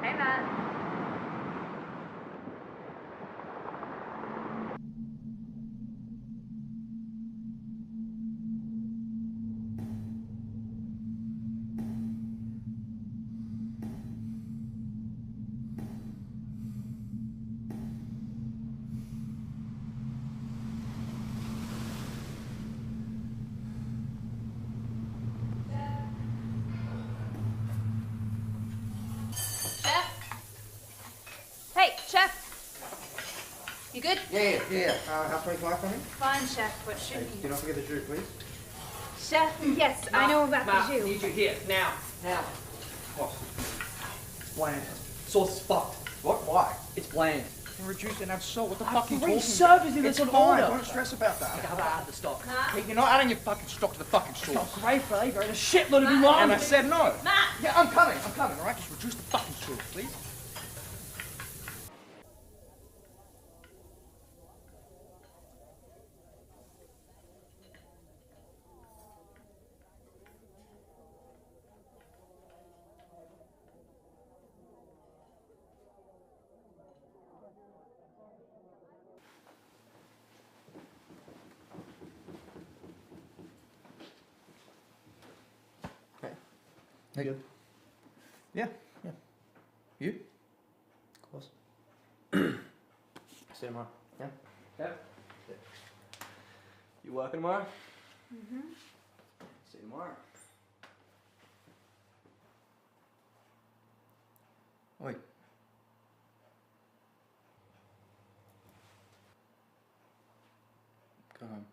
Hey, Matt. You good? Yeah. How far is life on him? Fine, Chef, but should Do not forget the jus, please. Chef, yes, I know about the jus. Need you here, now. What? It's bland. Sauce is fucked. What? Why? It's bland. Reduce it and have salt. What the fuck are you talking about? Servers in this order. Don't stress about that. I'll add the stock. You're not adding your fucking stock to the fucking sauce. It's not great flavour and a shitload of umami. And I said no. Matt! Yeah, I'm coming, alright? Just reduce the fucking sauce, please. Hey. Good. Yeah. You? Of course. See you tomorrow. Yeah? Yeah. You working tomorrow? Mm-hmm. See you tomorrow. Oi. Go home.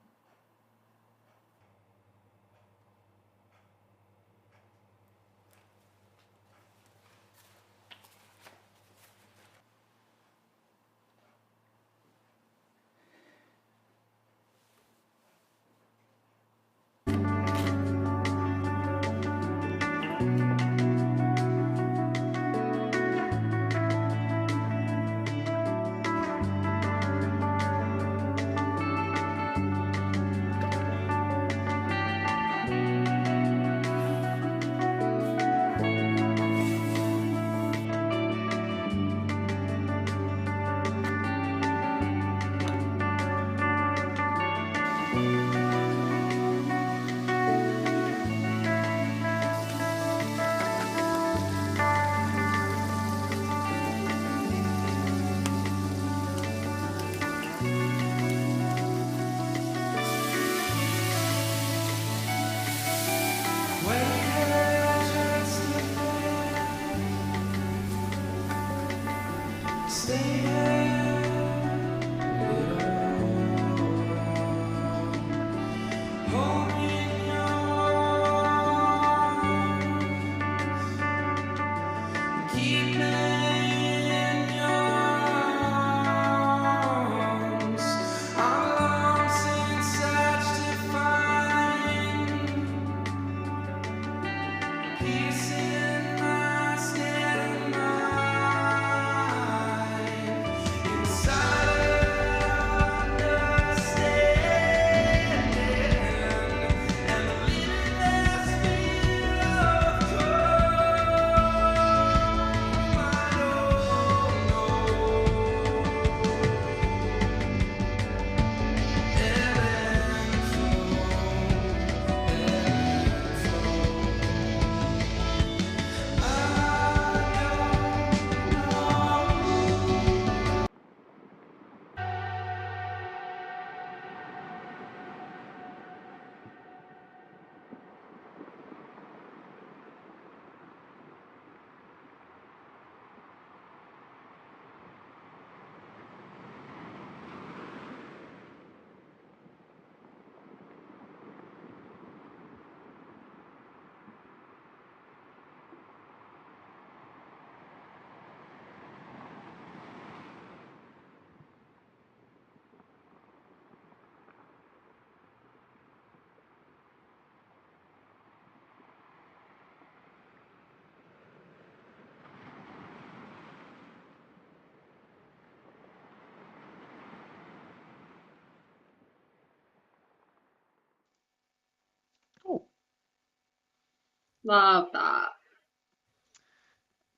Love that.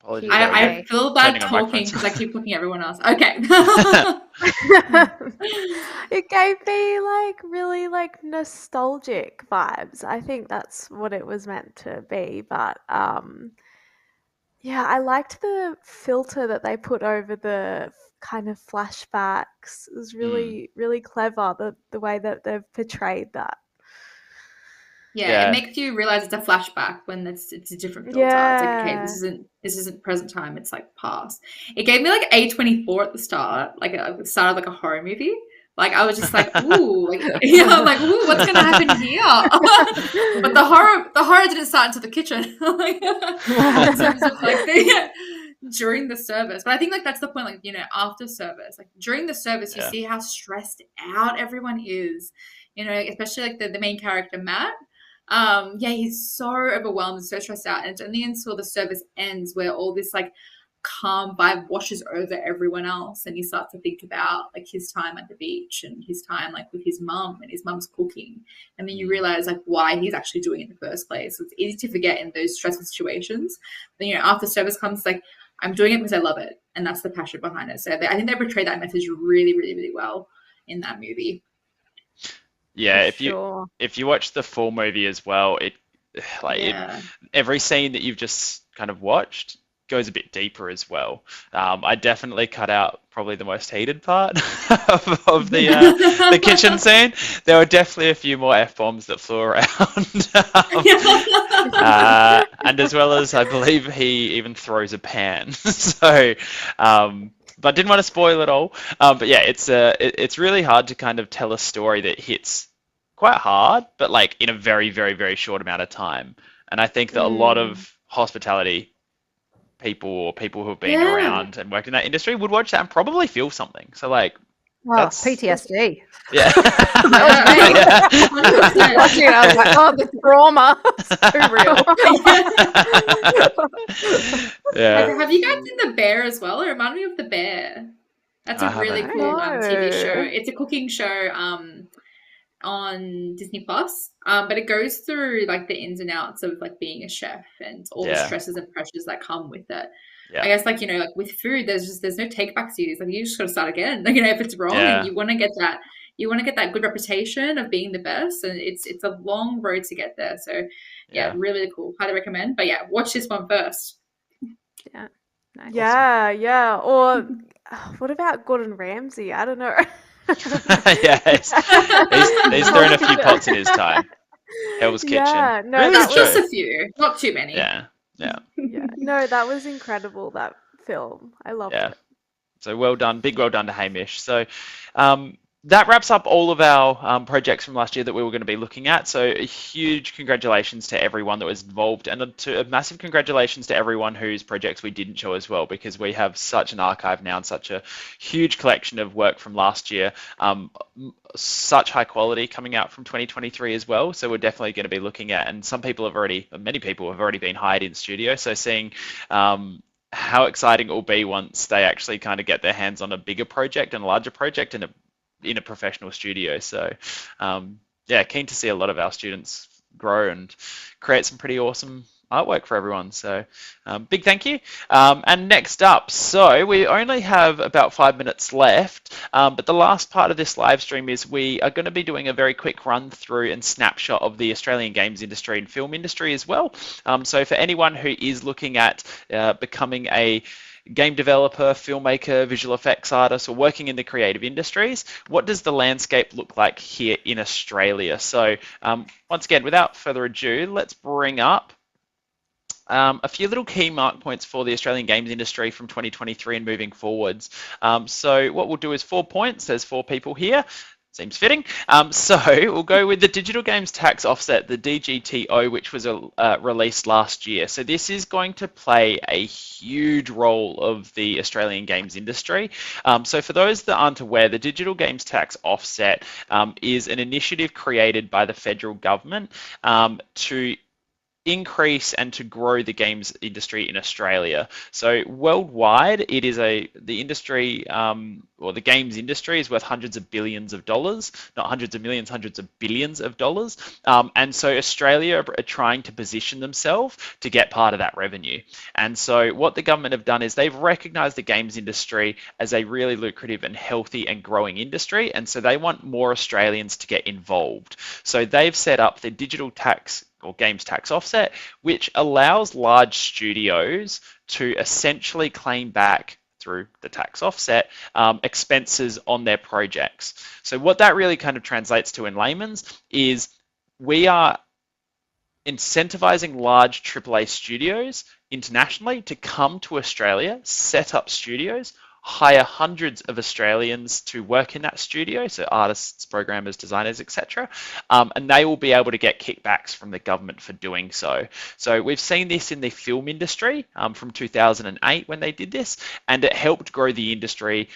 Apologies. I feel bad Turning on talking microphones. because I keep looking at everyone else. Okay. It gave me like really like nostalgic vibes. I think that's what it was meant to be. But yeah, I liked the filter that they put over the kind of flashbacks. It was really, really clever, the way that they've portrayed that. Yeah, Yeah. it makes you realize it's a flashback when it's a different filter. It's like, okay, this isn't present time. It's like past. It gave me like A24 at the start, like it started like a horror movie. Like I was just like, ooh, like yeah, I'm like, ooh, what's gonna happen here? But the horror didn't start until the kitchen, like, in terms of like during the service. But I think like that's the point, like, you know, after service, like during the service, you see how stressed out everyone is. You know, especially like the main character Matt. Yeah, he's so overwhelmed and so stressed out, and it's only until the service ends where all this like calm vibe washes over everyone else, and he starts to think about like his time at the beach and his time like with his mum and his mum's cooking, and then you realize like why he's actually doing it in the first place. So it's easy to forget in those stressful situations. But you know, after service comes, like, I'm doing it because I love it, and that's the passion behind it. So I think they portray that message really, really, really well in that movie. Yeah, if you watch the full movie as well, every scene that you've just kind of watched goes a bit deeper as well. I definitely cut out probably the most heated part of the kitchen scene. There were definitely a few more F-bombs that flew around. And as well as, I believe he even throws a pan. So, but didn't want to spoil it all. But yeah, it's really hard to kind of tell a story that hits quite hard, but like in a very, very, very short amount of time. And I think that a lot of hospitality people or people who have been around and worked in that industry would watch that and probably feel something. So like, that's PTSD. Yeah. That was me. Watching it, I was like, oh, the trauma. It's too real. Yeah. Have you guys seen The Bear as well? It reminded me of The Bear. That's a really cool TV show. It's a cooking show on Disney Plus, but it goes through like the ins and outs of like being a chef and all the stresses and pressures that come with it. I guess, like, you know, like with food, there's no take back series. Like, you just got to start again. Like, you know, if it's wrong, and you want to get that good reputation of being the best, and it's a long road to get there. So really, really cool. Highly recommend. But yeah, watch this one first. Yeah. Nice. Yeah. Or what about Gordon Ramsay? I don't know. Yeah, he's thrown a few pots in his time. Hell's Kitchen. Yeah, no, really that just a few, not too many. Yeah. No, that was incredible, that film. I loved it. So well done, well done to Hamish. So that wraps up all of our projects from last year that we were going to be looking at. So a huge congratulations to everyone that was involved, and a massive congratulations to everyone whose projects we didn't show as well, because we have such an archive now and such a huge collection of work from last year. Such high quality coming out from 2023 as well. So we're definitely going to be looking at, and many people have already been hired in studio. So seeing how exciting it will be once they actually kind of get their hands on a bigger project and a larger project in a professional studio. So keen to see a lot of our students grow and create some pretty awesome artwork for everyone. So big thank you. And next up, so we only have about 5 minutes left, but the last part of this live stream is we are going to be doing a very quick run through and snapshot of the Australian games industry and film industry as well. So for anyone who is looking at becoming a game developer, filmmaker, visual effects artist, or working in the creative industries, what does the landscape look like here in Australia? So once again, without further ado, let's bring up a few little key mark points for the Australian games industry from 2023 and moving forwards. So what we'll do is 4 points. There's 4 people here. Seems fitting. So we'll go with the Digital Games Tax Offset, the DGTO, which was released last year. So this is going to play a huge role of the Australian games industry. So for those that aren't aware, the Digital Games Tax Offset is an initiative created by the federal government to increase and to grow the games industry in Australia. So worldwide, it is the industry, or the games industry is worth hundreds of billions of dollars, not hundreds of millions, hundreds of billions of dollars. And so Australia are trying to position themselves to get part of that revenue. And so what the government have done is they've recognized the games industry as a really lucrative and healthy and growing industry. And so they want more Australians to get involved. So they've set up the digital tax or games tax offset, which allows large studios to essentially claim back through the tax offset expenses on their projects. So what that really kind of translates to in layman's is we are incentivizing large AAA studios internationally to come to Australia, set up studios, hire hundreds of Australians to work in that studio, so artists, programmers, designers, etc. And they will be able to get kickbacks from the government for doing so. So we've seen this in the film industry from 2008 when they did this, and it helped grow the industry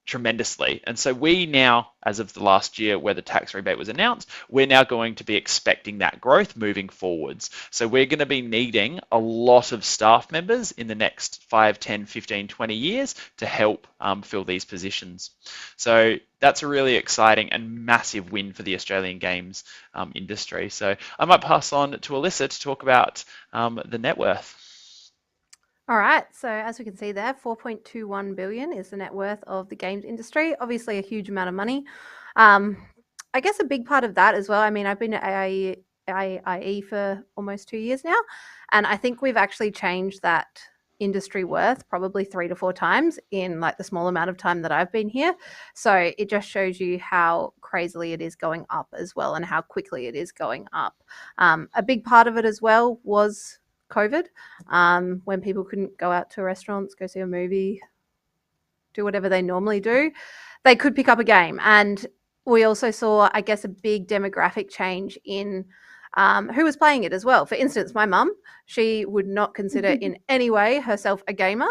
tremendously. And so we now, as of the last year where the tax rebate was announced, we're now going to be expecting that growth moving forwards. So we're going to be needing a lot of staff members in the next 5, 10, 15, 20 years to help fill these positions. So that's a really exciting and massive win for the Australian games industry. So I might pass on to Alyssa to talk about the net worth. All right, so as we can see there, 4.21 billion is the net worth of the games industry. Obviously a huge amount of money. I guess a big part of that as well, I mean, I've been at AIE for almost 2 years now, and I think we've actually changed that industry worth probably 3 to 4 times in like the small amount of time that I've been here. So it just shows you how crazily it is going up as well and how quickly it is going up. A big part of it as well was COVID, when people couldn't go out to restaurants, go see a movie, do whatever they normally do, they could pick up a game. And we also saw, I guess, a big demographic change in who was playing it as well. For instance, my mum, she would not consider in any way herself a gamer,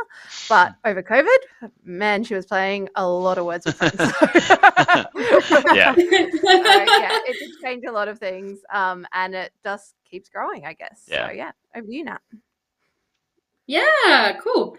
but over COVID, man, she was playing a lot of Words with Friends. Yeah. It did change a lot of things, and it just keeps growing, I guess. Yeah. So yeah, over to you, Nat. Yeah, cool.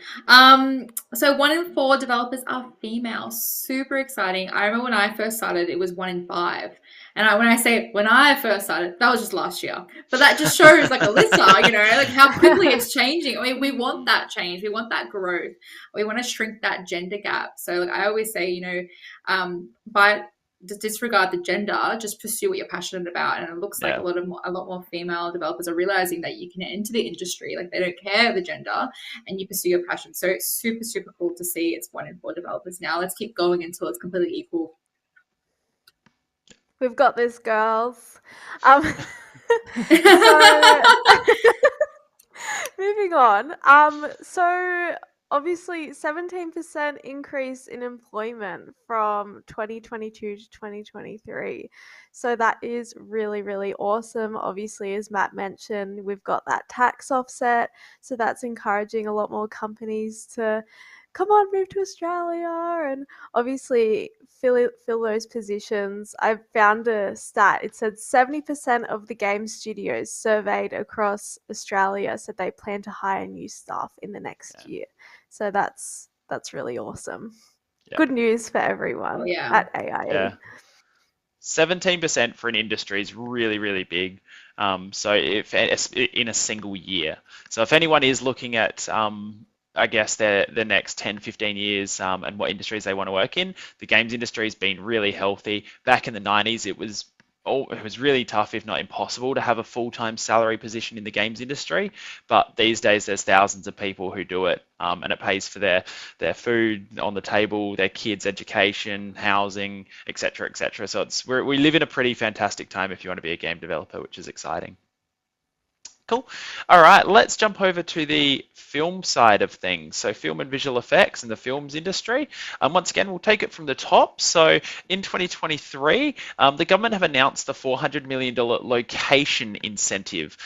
So 1 in 4 developers are female. Super exciting. I remember when I first started, it was 1 in 5. And when I say when I first started, that was just last year. But that just shows, like, Alyssa, you know, like how quickly it's changing. I mean, we want that change. We want that growth. We want to shrink that gender gap. So like I always say, you know, but disregard the gender, just pursue what you're passionate about. And it looks like a lot more female developers are realizing that you can enter the industry, like they don't care the gender, and you pursue your passion. So it's super, super cool to see it's 1 in 4 developers now. Let's keep going until it's completely equal. We've got this, girls. Moving on. So obviously 17% increase in employment from 2022 to 2023. So that is really, really awesome. Obviously, as Matt mentioned, we've got that tax offset. So that's encouraging a lot more companies to come on, move to Australia and obviously fill those positions. I found a stat. It said 70% of the game studios surveyed across Australia said they plan to hire new staff in the next year. So that's really awesome. Yeah. Good news for everyone at AIE. Yeah. 17% for an industry is really, really big. So if in a single year. So if anyone is looking at I guess the next 10, 15 years and what industries they want to work in, the games industry has been really healthy. Back in the 90s, it was really tough, if not impossible, to have a full-time salary position in the games industry. But these days, there's thousands of people who do it, and it pays for their food on the table, their kids' education, housing, etc., etc. So we live in a pretty fantastic time if you want to be a game developer, which is exciting. Cool. All right, let's jump over to the film side of things. So film and visual effects and the films industry. Once again, we'll take it from the top. So in 2023, the government have announced the $400 million location incentive,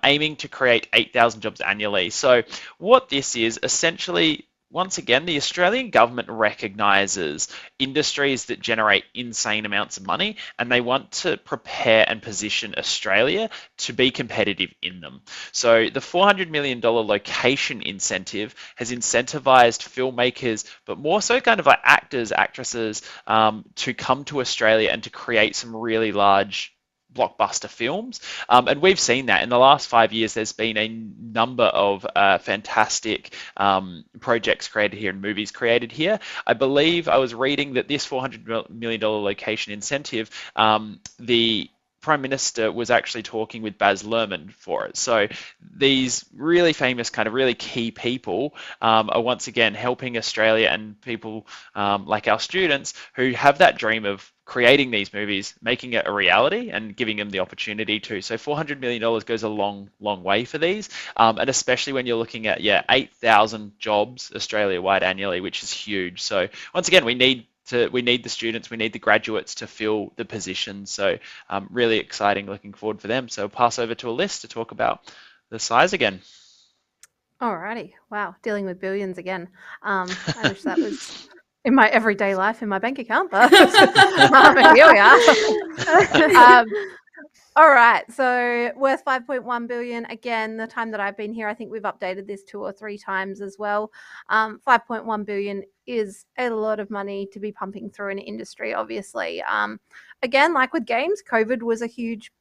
aiming to create 8,000 jobs annually. So what this is, essentially, once again, the Australian government recognises industries that generate insane amounts of money, and they want to prepare and position Australia to be competitive in them. So the $400 million location incentive has incentivised filmmakers, but more so kind of like actors, actresses, to come to Australia and to create some really large blockbuster films, and we've seen that in the last 5 years. There's been a number of fantastic projects created here and movies created here. I believe I was reading that this $400 million location incentive, the Prime Minister was actually talking with Baz Luhrmann for it. So these really famous, kind of really key people are once again helping Australia and people like our students who have that dream of creating these movies, making it a reality and giving them the opportunity to. So $400 million goes a long, long way for these. And especially when you're looking at, 8,000 jobs Australia-wide annually, which is huge. So once again, we need the students, we need the graduates to fill the positions. So really exciting, looking forward for them. So I'll pass over to Alyssa to talk about the size again. Alrighty. Wow. Dealing with billions again. I wish that was in my everyday life in my bank account, but here we are. All right. So worth 5.1 billion. Again, the time that I've been here, I think we've updated this 2 or 3 times as well. 5.1 billion is a lot of money to be pumping through an industry, obviously. Again, like with games, COVID was a huge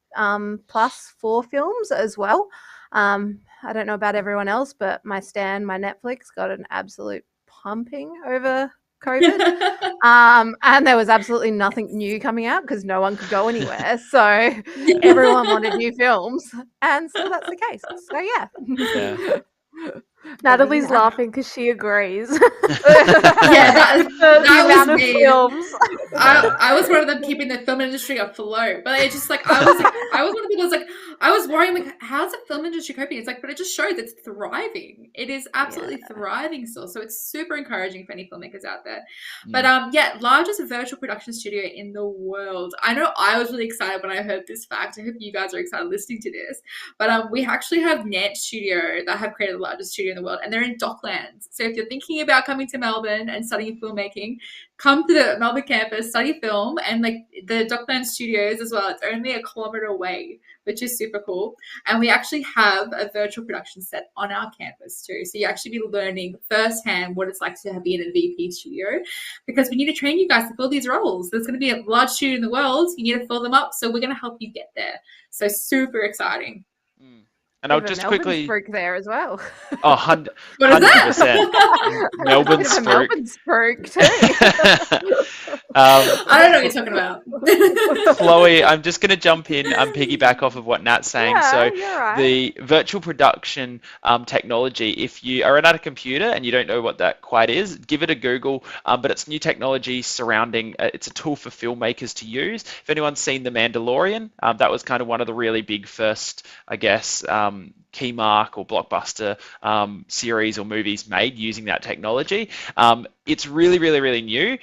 plus for films as well. I don't know about everyone else, but my Netflix got an absolute pumping over COVID. And there was absolutely nothing new coming out because no one could go anywhere. So everyone wanted new films. And still that's the case. So yeah. Natalie's laughing because she agrees. that amount was of me. films. I was one of them keeping the film industry afloat, but it's just like I was one of the people that's like I was worrying like how's the film industry coping? It's like, but it just shows it's thriving. It is absolutely thriving still. So it's super encouraging for any filmmakers out there. But largest virtual production studio in the world. I know I was really excited when I heard this fact. I hope you guys are excited listening to this. But we actually have Net Studio that have created the largest studio in the world, and they're in Docklands. So if you're thinking about coming to Melbourne and studying filmmaking, come to the Melbourne campus, study film, and like the Docklands Studios as well. It's only a kilometre away, which is super cool. And we actually have a virtual production set on our campus too. So you actually be learning firsthand what it's like to be in a VP studio, because we need to train you guys to fill these roles. There's going to be a large studio in the world. You need to fill them up. So we're going to help you get there. So super exciting. And I'll just quickly spook there as well. Oh, 100%. What is that? Melbourne spook. Melbourne spook too. I don't know what you're talking about. Chloe, I'm just going to jump in and piggyback off of what Nat's saying. Yeah, you're right. The virtual production technology, if you are at a computer and you don't know what that quite is, give it a Google. But it's new technology surrounding, it's a tool for filmmakers to use. If anyone's seen The Mandalorian, that was kind of one of the really big first, I guess, key mark or blockbuster series or movies made using that technology. It's really, really, really new.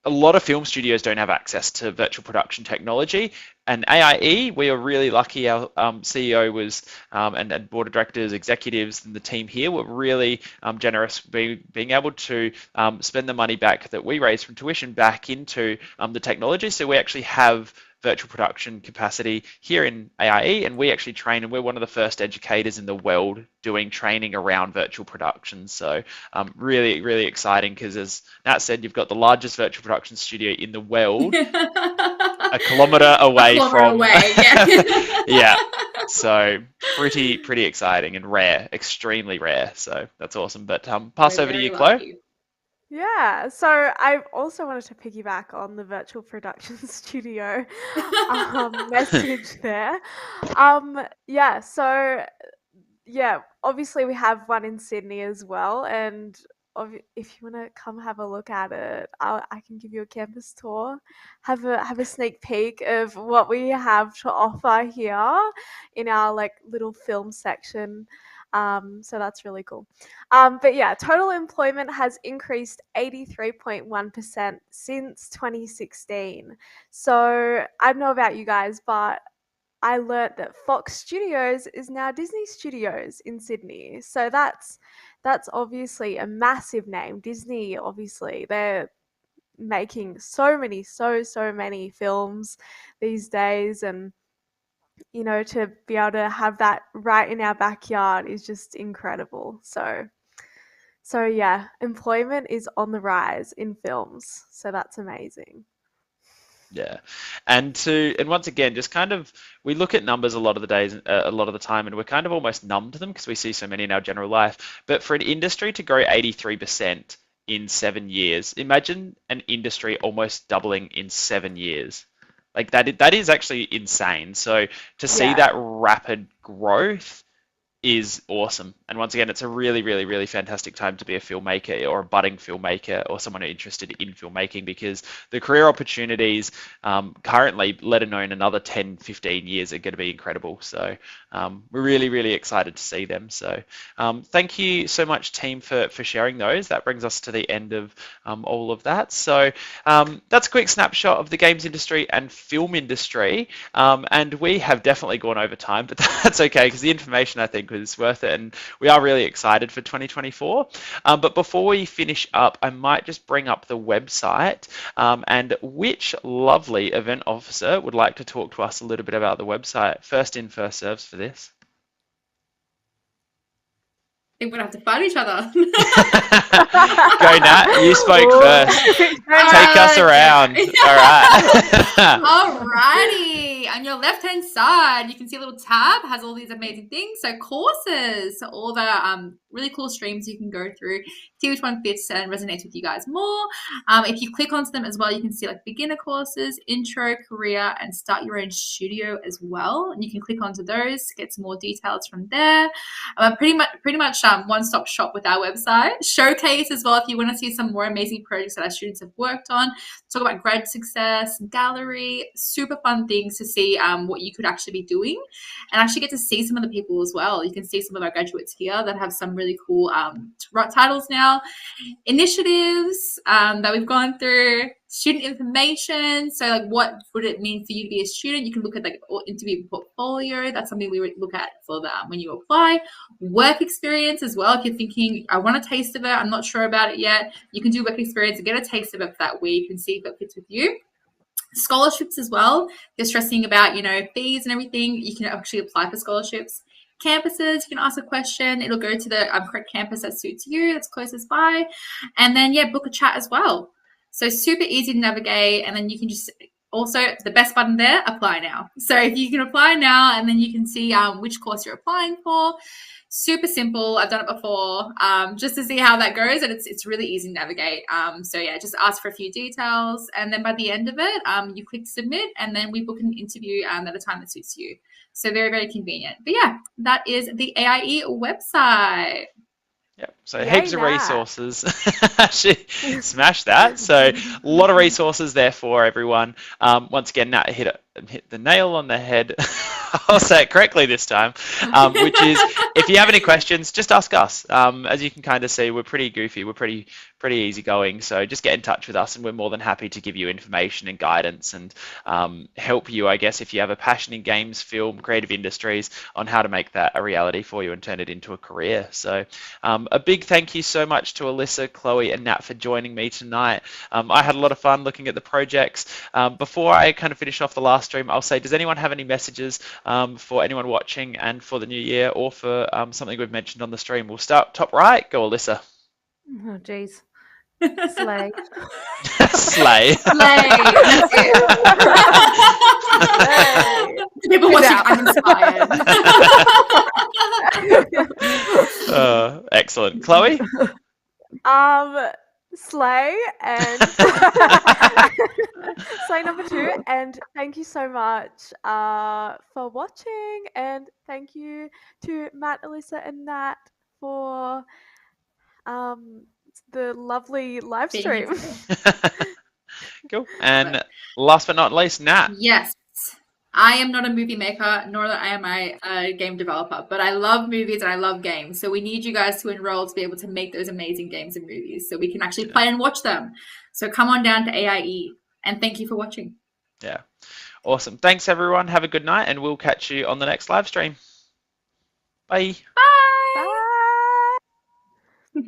A lot of film studios don't have access to virtual production technology. And AIE, we are really lucky. Our CEO was, and board of directors, executives, and the team here were really generous being able to spend the money back that we raised from tuition back into the technology. So we actually have virtual production capacity here in AIE, and we actually train, and we're one of the first educators in the world doing training around virtual production. So really, really exciting, because as Nat said, you've got the largest virtual production studio in the world, a kilometre away yeah. So pretty exciting and rare, extremely rare. So that's awesome. But pass over to you, Chloe. Yeah, so I also wanted to piggyback on the virtual production studio message there. Obviously we have one in Sydney as well, and if you want to come have a look at it, I can give you a campus tour, have a sneak peek of what we have to offer here in our like little film section. So that's really cool. But yeah, total employment has increased 83.1% since 2016. So I don't know about you guys, but I learnt that Fox Studios is now Disney Studios in Sydney. So that's obviously a massive name. Disney, obviously, they're making so many films these days, and you know, to be able to have that right in our backyard is just incredible. So yeah, employment is on the rise in films. So that's amazing. Yeah, and once again, just kind of, we look at numbers a lot of the time, and we're kind of almost numb to them because we see so many in our general life. But for an industry to grow 83% in 7 years, imagine an industry almost doubling in 7 years. Like that is actually insane. So to see Yeah. that rapid growth is awesome. And once again, it's a really, really, really fantastic time to be a filmmaker or a budding filmmaker or someone interested in filmmaking, because the career opportunities currently, let alone another 10, 15 years, are going to be incredible. So we're really, really excited to see them. So thank you so much, team, for sharing those. That brings us to the end of all of that. So that's a quick snapshot of the games industry and film industry. And we have definitely gone over time, but that's okay, because the information, I think, was worth it, and we are really excited for 2024. But before we finish up, I might just bring up the website, and which lovely event officer would like to talk to us a little bit about the website? First in, first serves for this. I think we're gonna have to fight each other. Go, Nat. You spoke first. Take us around. All right. Alrighty. On your left-hand side, you can see a little tab, has all these amazing things. So courses, so all the really cool streams you can go through, see which one fits and resonates with you guys more. If you click onto them as well, you can see like beginner courses, intro, career, and start your own studio as well. And you can click onto those, get some more details from there. Pretty much one-stop shop with our website. Showcase as well if you want to see some more amazing projects that our students have worked on. Talk about grad success, gallery, super fun things to see what you could actually be doing, and actually get to see some of the people as well. You can see some of our graduates here that have some really cool titles now. Initiatives that we've gone through, student information. So like, what would it mean for you to be a student? You can look at like interview portfolio. That's something we would look at for when you apply. Work experience as well. If you're thinking, I want a taste of it, I'm not sure about it yet, you can do work experience and get a taste of it for that week and see if it fits with you. Scholarships as well. If you're stressing about, fees and everything, you can actually apply for scholarships. Campuses, you can ask a question. It'll go to the correct campus that suits you, that's closest by. And then, book a chat as well. So super easy to navigate. And then you can just also, the best button there, apply now. So if you can apply now, and then you can see which course you're applying for. Super simple. I've done it before, just to see how that goes, and it's really easy to navigate. Just ask for a few details, and then by the end of it, you click submit, and then we book an interview at a time that suits you. So very, very convenient. But yeah, that is the AIE website. Yep. So heaps of resources. She smashed that. So a lot of resources there for everyone. Once again, Nat hit the nail on the head. I'll say it correctly this time, which is, if you have any questions, just ask us. As you can kind of see, we're pretty goofy. We're pretty easygoing. So just get in touch with us, and we're more than happy to give you information and guidance and help you, I guess, if you have a passion in games, film, creative industries, on how to make that a reality for you and turn it into a career. So a big thank you so much to Alyssa, Chloe, and Nat for joining me tonight. I had a lot of fun looking at the projects. Before I kind of finish off the last stream, I'll say, does anyone have any messages for anyone watching and for the new year, or for something we've mentioned on the stream? We'll start top right. Go, Alyssa. Oh, geez. Slay. Slay. Slay. People watching, I'm inspired. Excellent. Chloe? Slay and slay number 2, and thank you so much for watching, and thank you to Matt, Alyssa, and Nat for the lovely live stream. Cool. And last but not least, Nat. Yes. I am not a movie maker, nor am I a game developer, but I love movies and I love games. So we need you guys to enroll to be able to make those amazing games and movies so we can actually play and watch them. So come on down to AIE, and thank you for watching. Yeah. Awesome. Thanks, everyone. Have a good night, and we'll catch you on the next live stream. Bye. Bye. Bye.